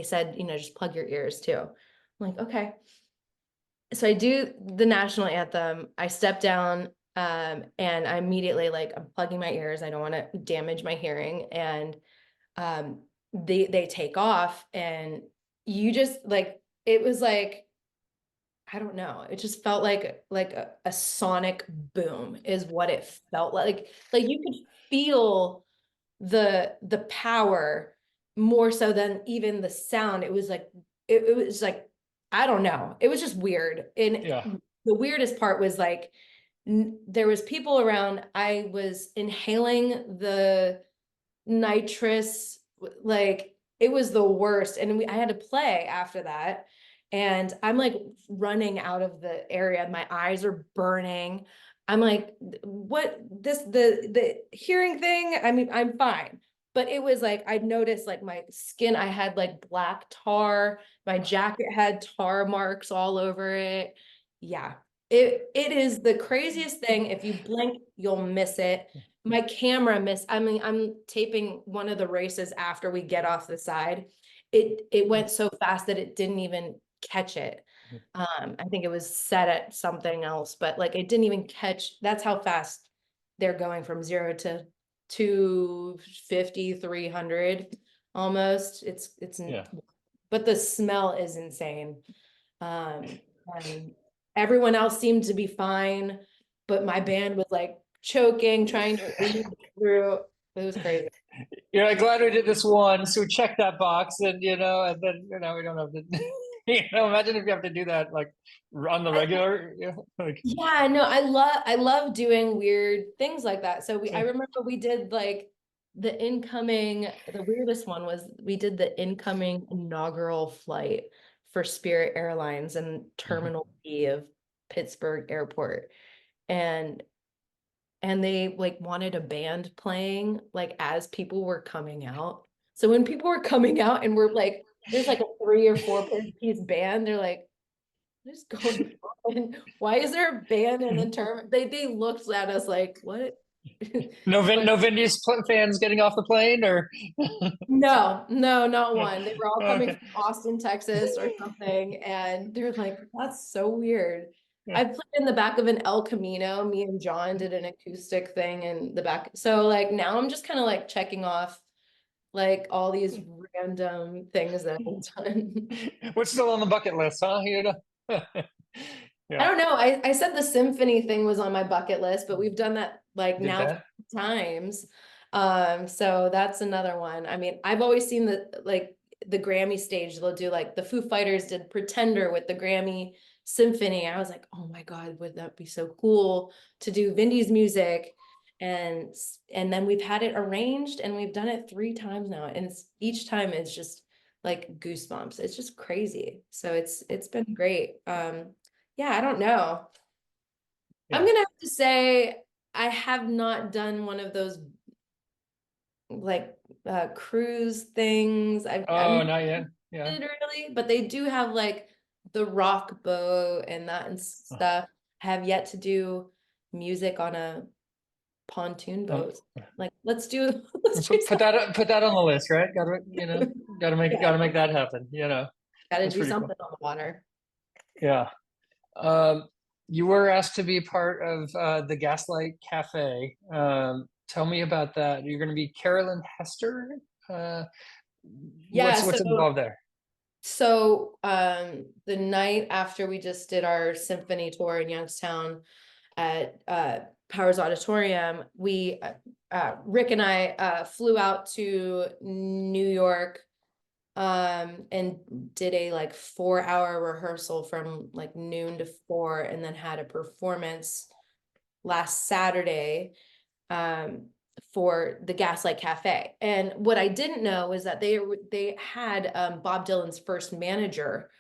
Speaker 2: said, just plug your ears too. I'm like, okay. So I do the national anthem. I step down, and I immediately, like, I'm plugging my ears. I don't want to damage my hearing. And they take off, and you just like, it was like, I don't know. It just felt like a sonic boom is what it felt like. Like you could feel the power more so than even the sound. It was like it was like, I don't know. It was just weird. And
Speaker 1: yeah,
Speaker 2: the weirdest part was like there was people around. I was inhaling the nitrous, like it was the worst. And I had to play after that. And I'm like running out of the area. My eyes are burning. I'm like, what the hearing thing? I mean, I'm fine. But it was like I noticed like my skin, I had like black tar, my jacket had tar marks all over it. Yeah. It is the craziest thing. If you blink, you'll miss it. My camera missed. I mean, I'm taping one of the races after we get off the side. It went so fast that it didn't even catch it. I think it was set at something else, but like it didn't even catch. That's how fast they're going from 0 to 250, 300 almost.
Speaker 1: yeah.
Speaker 2: But the smell is insane. And everyone else seemed to be fine, but my band was like choking, trying to lead through. It was crazy.
Speaker 1: You're like, glad we did this once. We checked that box, and and then we don't have to. Imagine if you have to do that like on the regular. Like,
Speaker 2: Yeah, no, I love doing weird things like that. So I remember we did like the weirdest one was we did the incoming inaugural flight for Spirit Airlines and Terminal B of Pittsburgh Airport. And they like wanted a band playing like as people were coming out. So when people were coming out and we're like, there's like a 3 or 4 piece band, they're like, what is going on? Why is there a band in the term? They looked at us like, what? But
Speaker 1: no Vindys fans getting off the plane, or
Speaker 2: no, no, not one. They were all coming
Speaker 1: okay.
Speaker 2: from Austin, Texas or something. And they're like, that's so weird. I played in the back of an El Camino. Me and John did an acoustic thing in the back. So like now I'm just kind of like checking off like all these random things that I've done.
Speaker 1: What's still on the bucket list, huh?
Speaker 2: I
Speaker 1: Yeah.
Speaker 2: don't know. I said the symphony thing was on my bucket list, but we've done that like
Speaker 1: Did
Speaker 2: now
Speaker 1: that?
Speaker 2: 3 times. So that's another one. I mean, I've always seen the Grammy stage, they'll do like the Foo Fighters did Pretender with the Grammy Symphony. I was like, oh my God, would that be so cool to do Vindys music? And and then we've had it arranged and we've done it 3 times now. And each time it's just like goosebumps. It's just crazy. So it's been great. Yeah, I don't know. I'm
Speaker 1: Yeah.
Speaker 2: gonna have to say I have not done one of those like cruise things. I'm
Speaker 1: Oh,
Speaker 2: not
Speaker 1: not yet. Yeah.
Speaker 2: interested really, but they do have like the rock boat and that and stuff. I have yet to do music on a pontoon
Speaker 1: Um,
Speaker 2: boat. Like let's do
Speaker 1: put that on the list, right?
Speaker 2: something. Yeah,
Speaker 1: Gotta make that happen.
Speaker 2: gotta
Speaker 1: That's
Speaker 2: do
Speaker 1: pretty cool.
Speaker 2: something on the water.
Speaker 1: Yeah. Um, you were asked to be part of the Gaslight Cafe. Tell me about that. You're going to be Carolyn Hester. Uh,
Speaker 2: Yeah,
Speaker 1: what's involved there?
Speaker 2: the night after we just did our symphony tour in Youngstown at Powers Auditorium, we Rick and I flew out to New York and did a like 4 hour rehearsal from like noon to 4 and then had a performance last Saturday um for the Gaslight Cafe. And what I didn't know is that they had Bob Dylan's first manager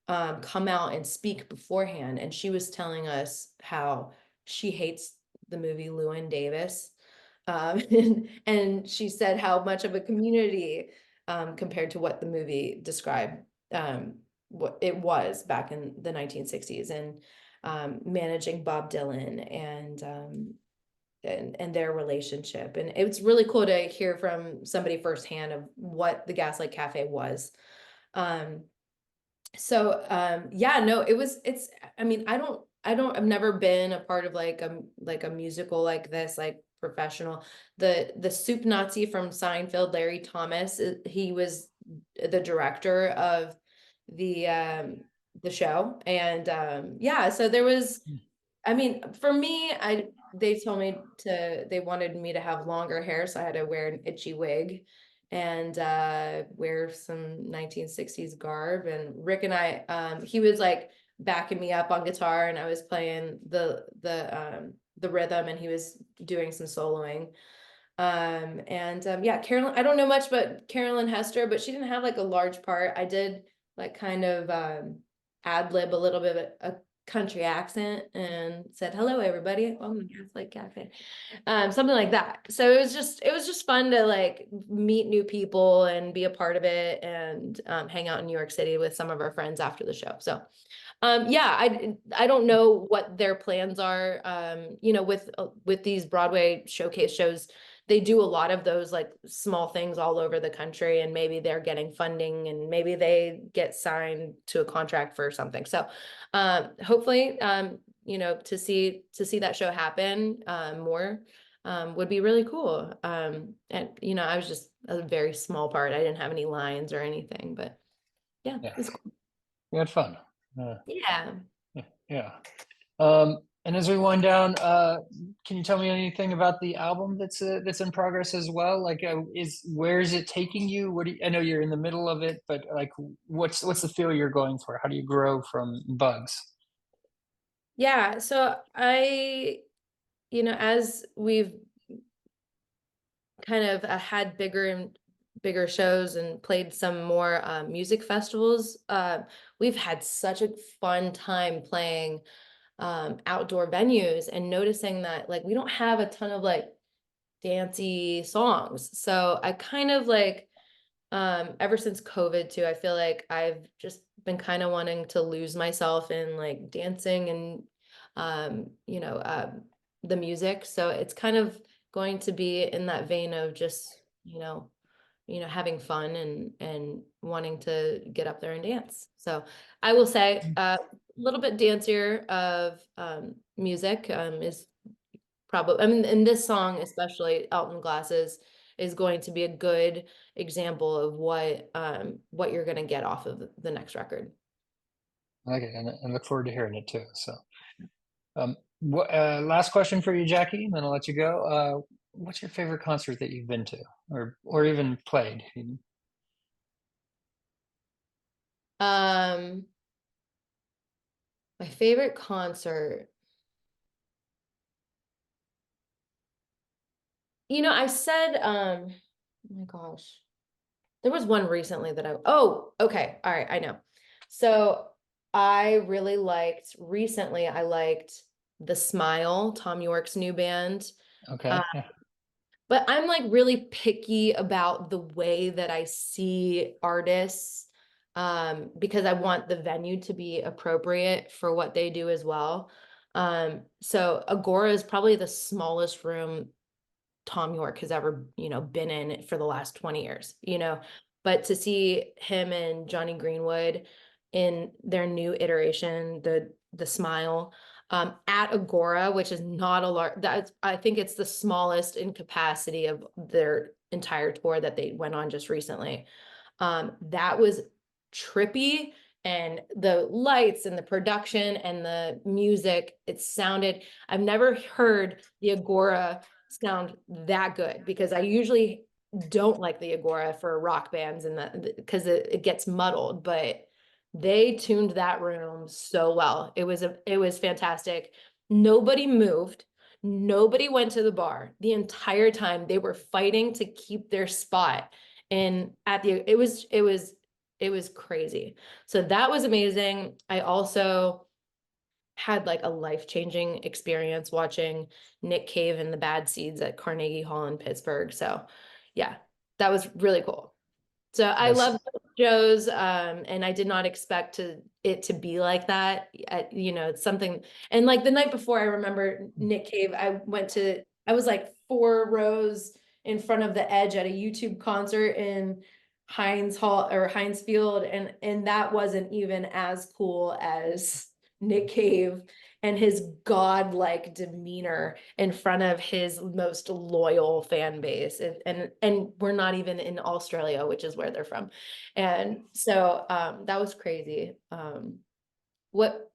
Speaker 2: come out and speak beforehand, and she was telling us how she hates the movie Llewyn Davis. And she said how much of a community compared to what the movie described what it was back in the 1960s, and managing Bob Dylan and their relationship. And it's really cool to hear from somebody firsthand of what the Gaslight Cafe was. Um, yeah, no, it's I mean, I've never been a part of like a musical like this, like professional. The soup Nazi from Seinfeld, Larry Thomas, he was the director of the show. And yeah, so there was, I mean, for me, they told me they wanted me to have longer hair, so I had to wear an itchy wig and wear some 1960s garb. And Rick and I, he was like backing me up on guitar, and I was playing the rhythm, and he was doing some soloing. And yeah, Carolyn, I don't know much about Carolyn Hester, but she didn't have like a large part. I did like kind of ad lib a little bit of a country accent and said, hello, everybody. Welcome to Gaslight Cafe. Something like that. So it was just fun to like meet new people and be a part of it and hang out in New York City with some of our friends after the show. So yeah, I don't know what their plans are. You know, with these Broadway showcase shows, they do a lot of those like small things all over the country, and maybe they're getting funding and maybe they get signed to a contract for something. So hopefully you know, to see that show happen more would be really cool. And you know, I was just a very small part. I didn't have any lines or anything, but yeah,
Speaker 1: Yeah,
Speaker 2: it's cool.
Speaker 1: we had fun. Uh,
Speaker 2: Yeah.
Speaker 1: yeah. And as we wind down, can you tell me anything about the album that's in progress as well? Like, where is it taking you? I know you're in the middle of it, but like, what's the feel you're going for? How do you grow from bugs?
Speaker 2: Yeah, so you know, as we've kind of had bigger and bigger shows and played some more music festivals, we've had such a fun time playing outdoor venues and noticing that like we don't have a ton of like dancey songs. So I kind of like ever since COVID too, I feel like I've just been kind of wanting to lose myself in like dancing and you know, the music. So it's kind of going to be in that vein of just, you know, having fun and wanting to get up there and dance. So I will say a little bit dancier of music is probably, I mean, in this song, especially Elton Glasses is going to be a good example of what you're going to get off of the next record.
Speaker 1: Okay, and look forward to hearing it too. So, last question for you, Jackie, and then I'll let you go. what's your favorite concert that you've been to, or even played?
Speaker 2: Um, my favorite concert. I said, oh my gosh, there was one recently that oh, okay. All right. I know. So I really liked recently, I liked The Smile, Tom York's new band. Uh,
Speaker 1: Okay, yeah,
Speaker 2: but I'm like really picky about the way that I see artists, because I want the venue to be appropriate for what they do as well. So Agora is probably the smallest room Tom York has ever, been in for the last 20 years. But to see him and Johnny Greenwood in their new iteration, the Smile, at Agora, which is not a large, that's, I think it's the smallest in capacity of their entire tour that they went on just recently. That was trippy, and the lights and the production and the music, I've never heard the Agora sound that good, because I usually don't like the Agora for rock bands, and that because it gets muddled, but they tuned that room so well. It was fantastic. Nobody moved. Nobody went to the bar. The entire time they were fighting to keep their spot. And it was crazy. So that was amazing. I also had like a life-changing experience watching Nick Cave and the Bad Seeds at Carnegie Hall in Pittsburgh. So yeah, that was really cool. So I
Speaker 1: that's
Speaker 2: love shows, and I did not expect it to be like that. It's something. And like the night before, I remember Nick Cave. I was like 4 rows in front of the edge at a YouTube concert in Heinz Hall or Heinz Field, and that wasn't even as cool as Nick Cave and his godlike demeanor in front of his most loyal fan base. And we're not even in Australia, which is where they're from. And so that was crazy. What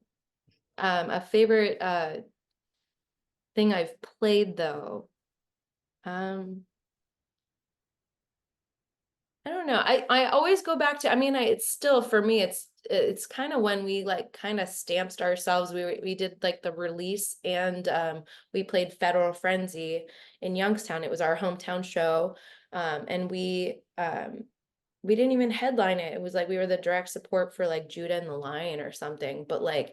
Speaker 2: A favorite thing I've played though. Um I don't know. I always go back to, I mean, it's still, for me, it's kind of when we like kind of stamped ourselves. We did like the release, and we played Federal Frenzy in Youngstown. It was our hometown show. And we didn't even headline it. It was like we were the direct support for like Judah and the Lion or something. But like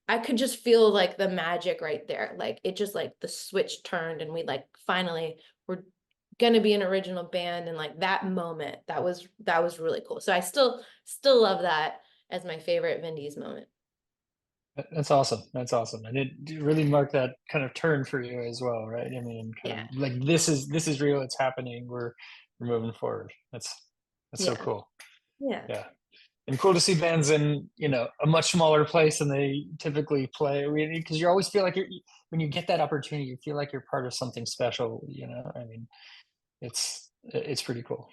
Speaker 2: I could just feel like the magic right there. Like it just like the switch turned, and we like finally were gonna be an original band, and like that moment, that was really cool. So I still love that as my favorite Vindys moment.
Speaker 1: that's awesome. That's awesome, and it really marked that kind of turn for you as well, right? I mean, kind
Speaker 2: Yeah.
Speaker 1: of like this is real. It's happening. We're moving forward. That's so
Speaker 2: Yeah.
Speaker 1: cool.
Speaker 2: Yeah.
Speaker 1: Yeah. And cool to see bands in a much smaller place than they typically play, because you always feel like when you get that opportunity, you feel like you're part of something special. I mean, it's pretty cool.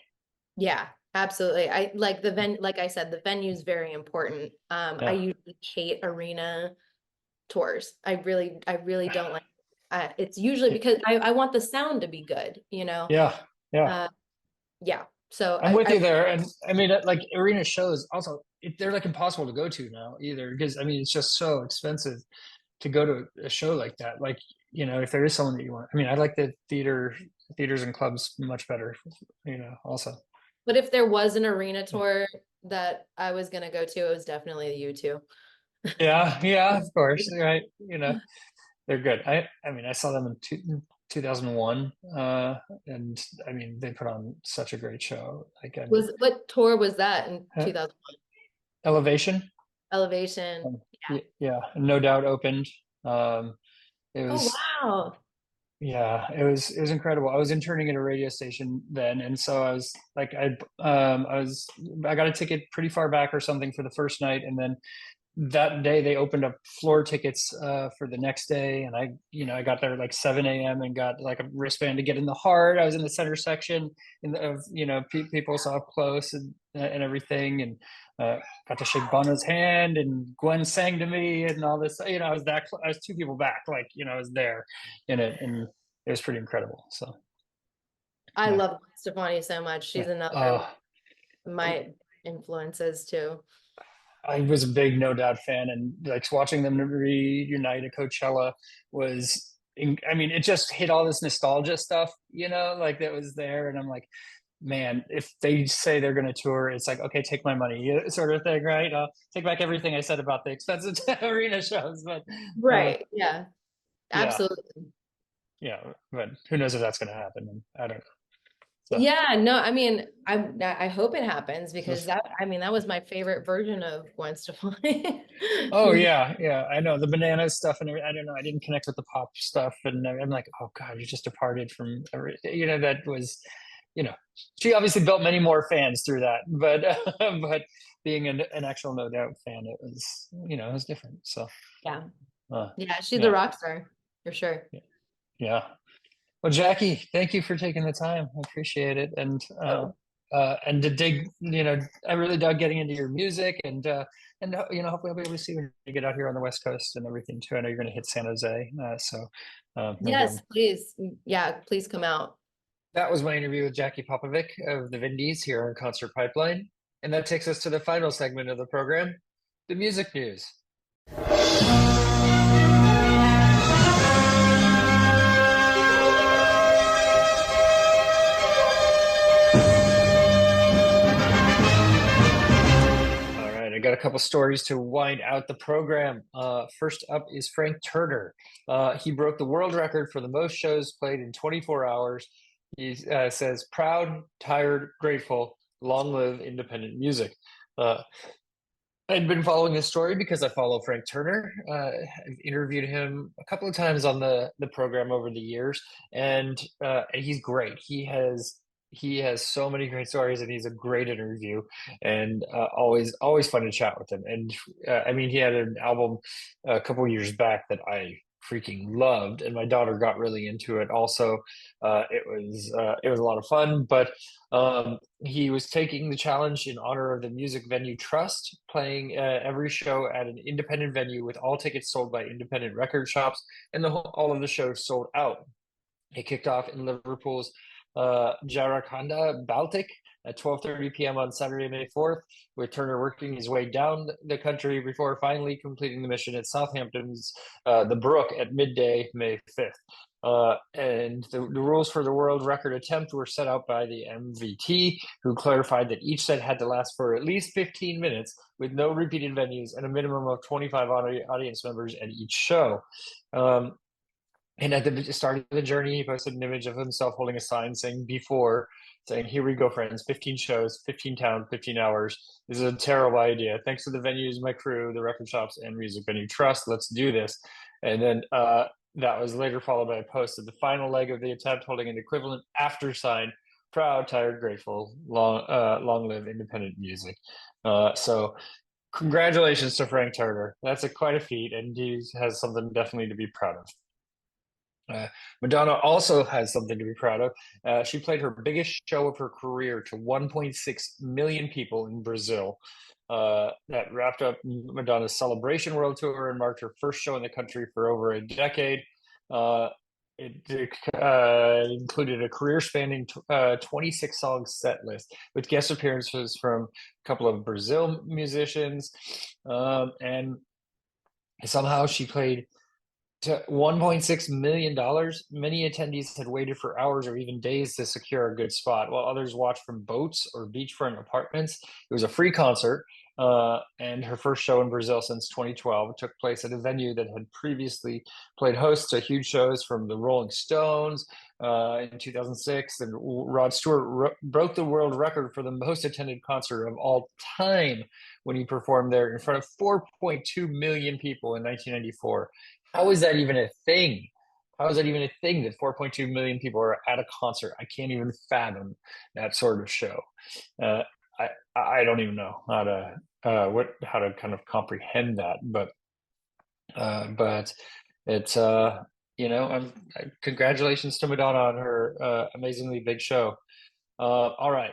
Speaker 2: Yeah, absolutely. Like I said, the venue is very important. I
Speaker 1: Yeah,
Speaker 2: usually hate arena tours. I really don't like, it's usually because I want the sound to be good.
Speaker 1: yeah, yeah.
Speaker 2: Uh, yeah. So
Speaker 1: I'm with you there. And I mean, like arena shows also, they're like impossible to go to now either, because I mean it's just so expensive to go to a show like that. Like, if there is someone that you want, I mean, I like the theaters and clubs much better, also.
Speaker 2: but if there was an arena tour that I was gonna go to, it was definitely you two.
Speaker 1: Yeah, yeah, of course, right. They're good. I mean, I saw them in 2001, and I mean, they put on such a great show. Like, I mean,
Speaker 2: What tour was that in
Speaker 1: uh,
Speaker 2: 2000?
Speaker 1: Elevation,
Speaker 2: Elevation. Yeah.
Speaker 1: yeah, No Doubt opened. It
Speaker 2: Oh
Speaker 1: was
Speaker 2: wow.
Speaker 1: Yeah, it was incredible. I was interning at a radio station then, and so I was like, I got a ticket pretty far back or something for the first night, and then that day they opened up floor tickets for the next day, and I got there at like 7 a.m. and got like a wristband to get in the heart. I was in the center section of people saw up close and everything, and got to shake Bono's hand, and Gwen sang to me and all this. I was I was 2 people back, like I was there in it, and it was pretty incredible. So
Speaker 2: I
Speaker 1: yeah,
Speaker 2: love Stefani so much. She's
Speaker 1: yeah.
Speaker 2: another of my influences too.
Speaker 1: I was a big No Doubt fan, and like watching them reunite at Coachella was, I mean, it just hit all this nostalgia stuff, like that was there, and I'm like, man, if they say they're going to tour, it's like, okay, take my money, sort of thing, right? I'll take back everything I said about the expensive arena shows, but
Speaker 2: Right. Yeah.
Speaker 1: yeah,
Speaker 2: Absolutely.
Speaker 1: yeah, but who knows if that's going to happen? I don't know. So.
Speaker 2: Yeah, no, I mean, I hope it happens because I mean, that was my favorite version of Gwen Stefani.
Speaker 1: Oh yeah, yeah. I know the bananas stuff, and I don't know. I didn't connect with the pop stuff, and I'm like, oh God, you just departed from that was, you know, she obviously built many more fans through that, but but being an actual No Doubt fan, it was, it was different. So
Speaker 2: Yeah. Yeah, she's a
Speaker 1: yeah,
Speaker 2: rock star for sure.
Speaker 1: yeah. Well, Jackie, thank you for taking the time. I appreciate it,
Speaker 2: Oh,
Speaker 1: and to dig, I really dug getting into your music, and hopefully I'll be able to see when you get out here on the West Coast and everything too. I know you're going to hit San Jose, so maybe
Speaker 2: yes, please. Yeah, please come out.
Speaker 1: that was my interview with Jackie Popovic of the Vindys here on Concert Pipeline, and that takes us to the final segment of the program, the music news. I got a couple stories to wind out the program. First up is Frank Turner. He broke the world record for the most shows played in 24 hours. He says, proud, tired, grateful, long live independent music. I'd been following his story because I follow Frank Turner. I've interviewed him a couple of times on the program over the years, and he's great. He has so many great stories, and he's a great interview, and always fun to chat with him. And I mean, he had an album a couple of years back that I freaking loved, and my daughter got really into it. Also, it was a lot of fun, but he was taking the challenge in honor of the Music Venue Trust, playing every show at an independent venue with all tickets sold by independent record shops, and all of the shows sold out. It kicked off in Liverpool's Jarakanda Baltic at 12:30 p.m. on Saturday, May 4th, with Turner working his way down the country before finally completing the mission at Southampton's The Brook at midday, May 5th. And the rules for the world record attempt were set out by the MVT, who clarified that each set had to last for at least 15 minutes with no repeated venues and a minimum of 25 audience members at each show. And at the start of the journey, he posted an image of himself holding a sign saying, here we go, friends, 15 shows, 15 towns, 15 hours. This is a terrible idea. Thanks to the venues, my crew, the record shops, and Music Venue Trust. Let's do this. And then that was later followed by a post of the final leg of the attempt holding an equivalent after sign, proud, tired, grateful, long live independent music. So congratulations to Frank Turner. That's quite a feat, and he has something definitely to be proud of. Madonna also has something to be proud of. She played her biggest show of her career to 1.6 million people in Brazil. That wrapped up Madonna's Celebration World Tour and marked her first show in the country for over a decade. It included a career-spanning 26-song set list with guest appearances from a couple of Brazil musicians, and somehow she played to $1.6 million. Many attendees had waited for hours or even days to secure a good spot, while others watched from boats or beachfront apartments. It was a free concert, and her first show in Brazil since 2012 took place at a venue that had previously played host to huge shows from the Rolling Stones in 2006. And Rod Stewart broke the world record for the most attended concert of all time when he performed there in front of 4.2 million people in 1994. How is that even a thing? How is that even a thing that 4.2 million people are at a concert? I can't even fathom that sort of show. I don't even know how to kind of comprehend that, but it's congratulations to Madonna on her amazingly big show. All right,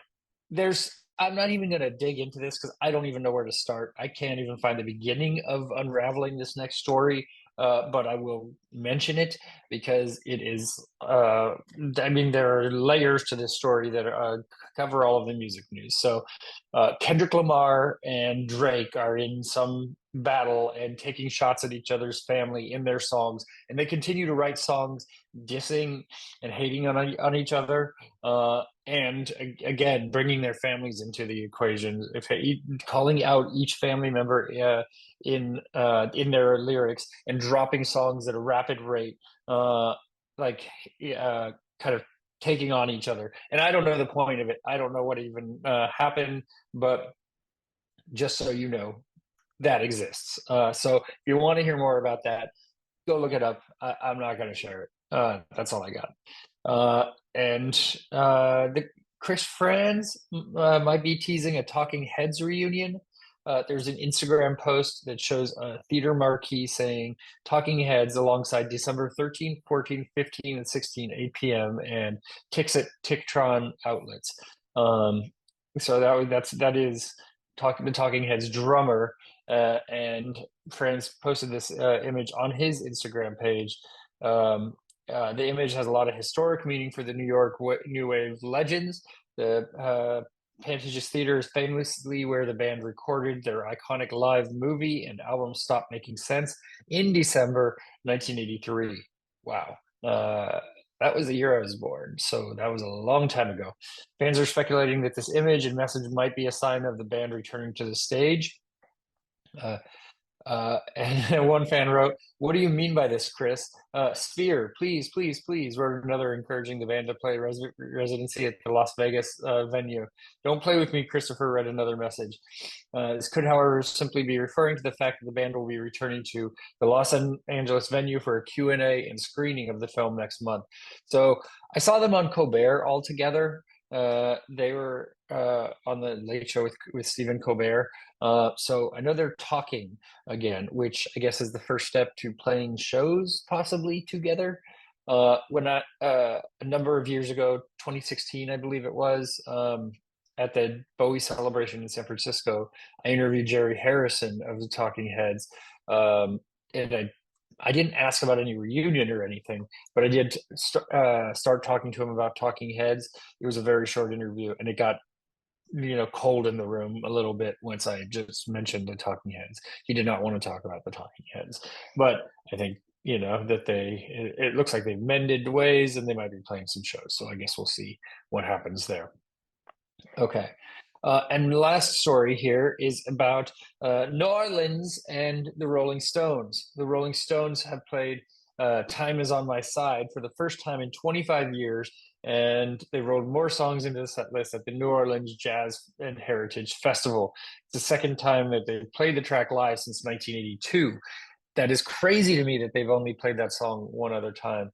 Speaker 1: I'm not even going to dig into this because I don't even know where to start. I can't even find the beginning of unraveling this next story. but I will mention it because it is. I mean, there are layers to this story that cover all of the music news. So, Kendrick Lamar and Drake are in some battle and taking shots at each other's family in their songs, and they continue to write songs dissing and hating on each other. And again, bringing their families into the equation, if calling out each family member in their lyrics and dropping songs at a rapid rate, like kind of taking on each other. And I don't know the point of it. I don't know what even happened, but just so you know, that exists. So if you want to hear more about that, go look it up. I'm not going to share it. That's all I got. And the Chris Franz might be teasing a Talking Heads reunion. There's an Instagram post that shows a theater marquee saying Talking Heads alongside December 13th, 14th, 15th, and 16th, 8 p.m. and ticks at Ticktron outlets. So that is the Talking Heads drummer, and Franz posted this image on his Instagram page. The image has a lot of historic meaning for the New York New Wave legends. The Pantages Theater is famously where the band recorded their iconic live movie and album Stop Making Sense in December 1983. Wow. That was the year I was born, so that was a long time ago. Fans are speculating that this image and message might be a sign of the band returning to the stage. And one fan wrote, "What do you mean by this, Chris? Sphere, please, please, please," wrote another, encouraging the band to play residency at the Las Vegas venue. "Don't play with me," Christopher read another message. This could, however, simply be referring to the fact that the band will be returning to the Los Angeles venue for a Q&A and screening of the film next month. So I saw them on Colbert all together. They were on the Late Show with Stephen Colbert. So I know they're talking again, which I guess is the first step to playing shows possibly together. When a number of years ago, 2016, I believe it was, at the Bowie celebration in San Francisco, I interviewed Jerry Harrison of the Talking Heads, and I didn't ask about any reunion or anything, but I did start talking to him about Talking Heads. It was a very short interview, and it got cold in the room a little bit once I just mentioned the Talking Heads. He did not want to talk about the Talking Heads, but I think that it looks like they've mended ways and they might be playing some shows. So I guess we'll see what happens there. Okay. And the last story here is about New Orleans and the Rolling Stones. The Rolling Stones have played Time Is On My Side for the first time in 25 years, and they rolled more songs into the set list at the New Orleans Jazz and Heritage Festival. It's the second time that they've played the track live since 1982. That is crazy to me that they've only played that song one other time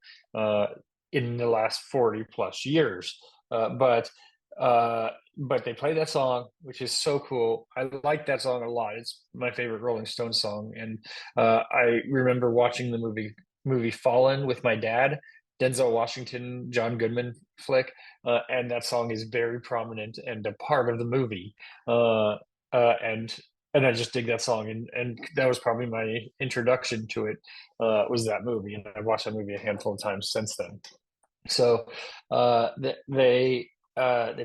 Speaker 1: in the last 40 plus years. But they play that song, which is so cool. I like that song a lot. It's my favorite Rolling Stones song. And I remember watching the movie Fallen with my dad, Denzel Washington, John Goodman flick, and that song is very prominent and a part of the movie. And I just dig that song, and that was probably my introduction to it. Was that movie, and I've watched that movie a handful of times since then. So they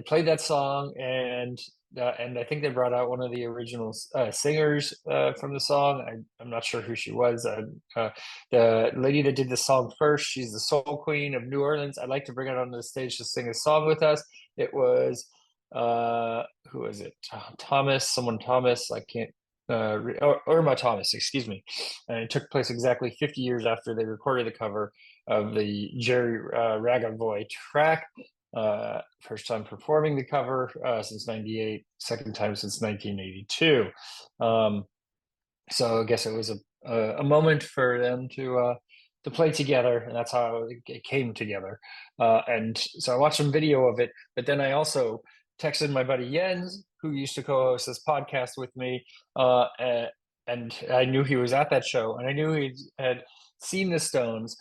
Speaker 1: played that song, and I think they brought out one of the original singers from the song. I'm not sure who she was. The lady that did the song first, she's the soul queen of New Orleans. I'd like to bring her onto the stage to sing a song with us. It was who was it? Thomas. I can't. Irma Thomas, excuse me. And it took place exactly 50 years after they recorded the cover of the Jerry Ragavoy track. First time performing the cover since '98, second time since 1982. So I guess it was a moment for them to play together, and that's how it came together. And so I watched some video of it, but then I also texted my buddy Jens, who used to co-host this podcast with me, and I knew he was at that show, and I knew he had seen the Stones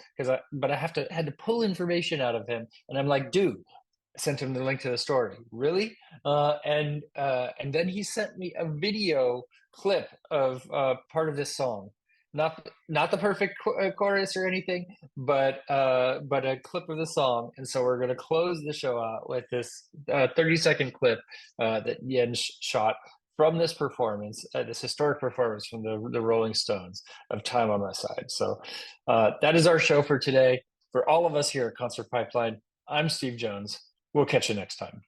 Speaker 1: but I had to pull information out of him, and I'm like, dude. I sent him the link to the story. Really? And then he sent me a video clip of part of this song. not the perfect chorus or anything, but a clip of the song. And so we're going to close the show out with this 30-second clip that Yen shot from this performance, this historic performance from the Rolling Stones of "Time on My Side." So that is our show for today. For all of us here at Concert Pipeline, I'm Steve Jones. We'll catch you next time.